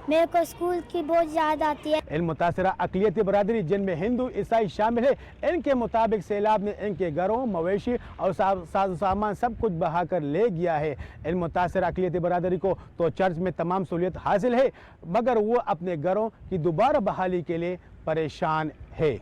Speaker 26: میرے کو اسکول کی بہت یاد آتی ہے۔
Speaker 24: ان متاثرہ اقلیتی برادری جن میں ہندو عیسائی شامل ہے، ان کے مطابق سیلاب نے ان کے گھروں، مویشی اور ساز و سامان سب کچھ بہا کر لے گیا ہے۔ ان متاثرہ اقلیتی برادری کو تو چرچ میں تمام سہولیت حاصل ہے، مگر وہ اپنے گھروں کی دوبارہ بحالی کے لیے پریشان ہے۔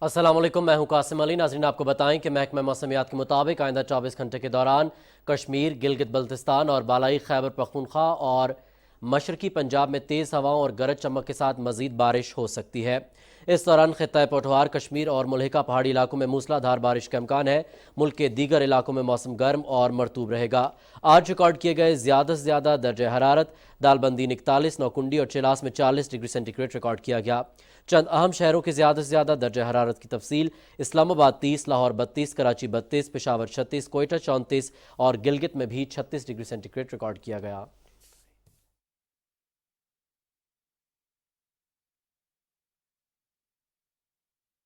Speaker 27: السلام علیکم، میں ہوں قاسم علی۔ ناظرین، آپ کو بتائیں کہ محکمہ موسمیات کے مطابق آئندہ 24 گھنٹے کے دوران کشمیر، گلگت بلتستان اور بالائی خیبر پختونخوا اور مشرقی پنجاب میں تیز ہواؤں اور گرج چمک کے ساتھ مزید بارش ہو سکتی ہے۔ اس دوران خطہ پٹوار، کشمیر اور ملحقہ پہاڑی علاقوں میں موسلا دھار بارش کا امکان ہے۔ ملک کے دیگر علاقوں میں موسم گرم اور مرطوب رہے گا۔ آج ریکارڈ کیے گئے زیادہ سے زیادہ درجہ حرارت دالبندی 41، نوکنڈی اور چلاس میں 40 ڈگری سینٹی گریڈ ریکارڈ کیا گیا۔ چند اہم شہروں کے زیادہ سے زیادہ درجہ حرارت کی تفصیل: اسلام آباد 30، لاہور 32، کراچی 32، پشاور 36، کوئٹہ 34 اور گلگت میں بھی 36 ڈگری سینٹی گریڈ ریکارڈ کیا گیا۔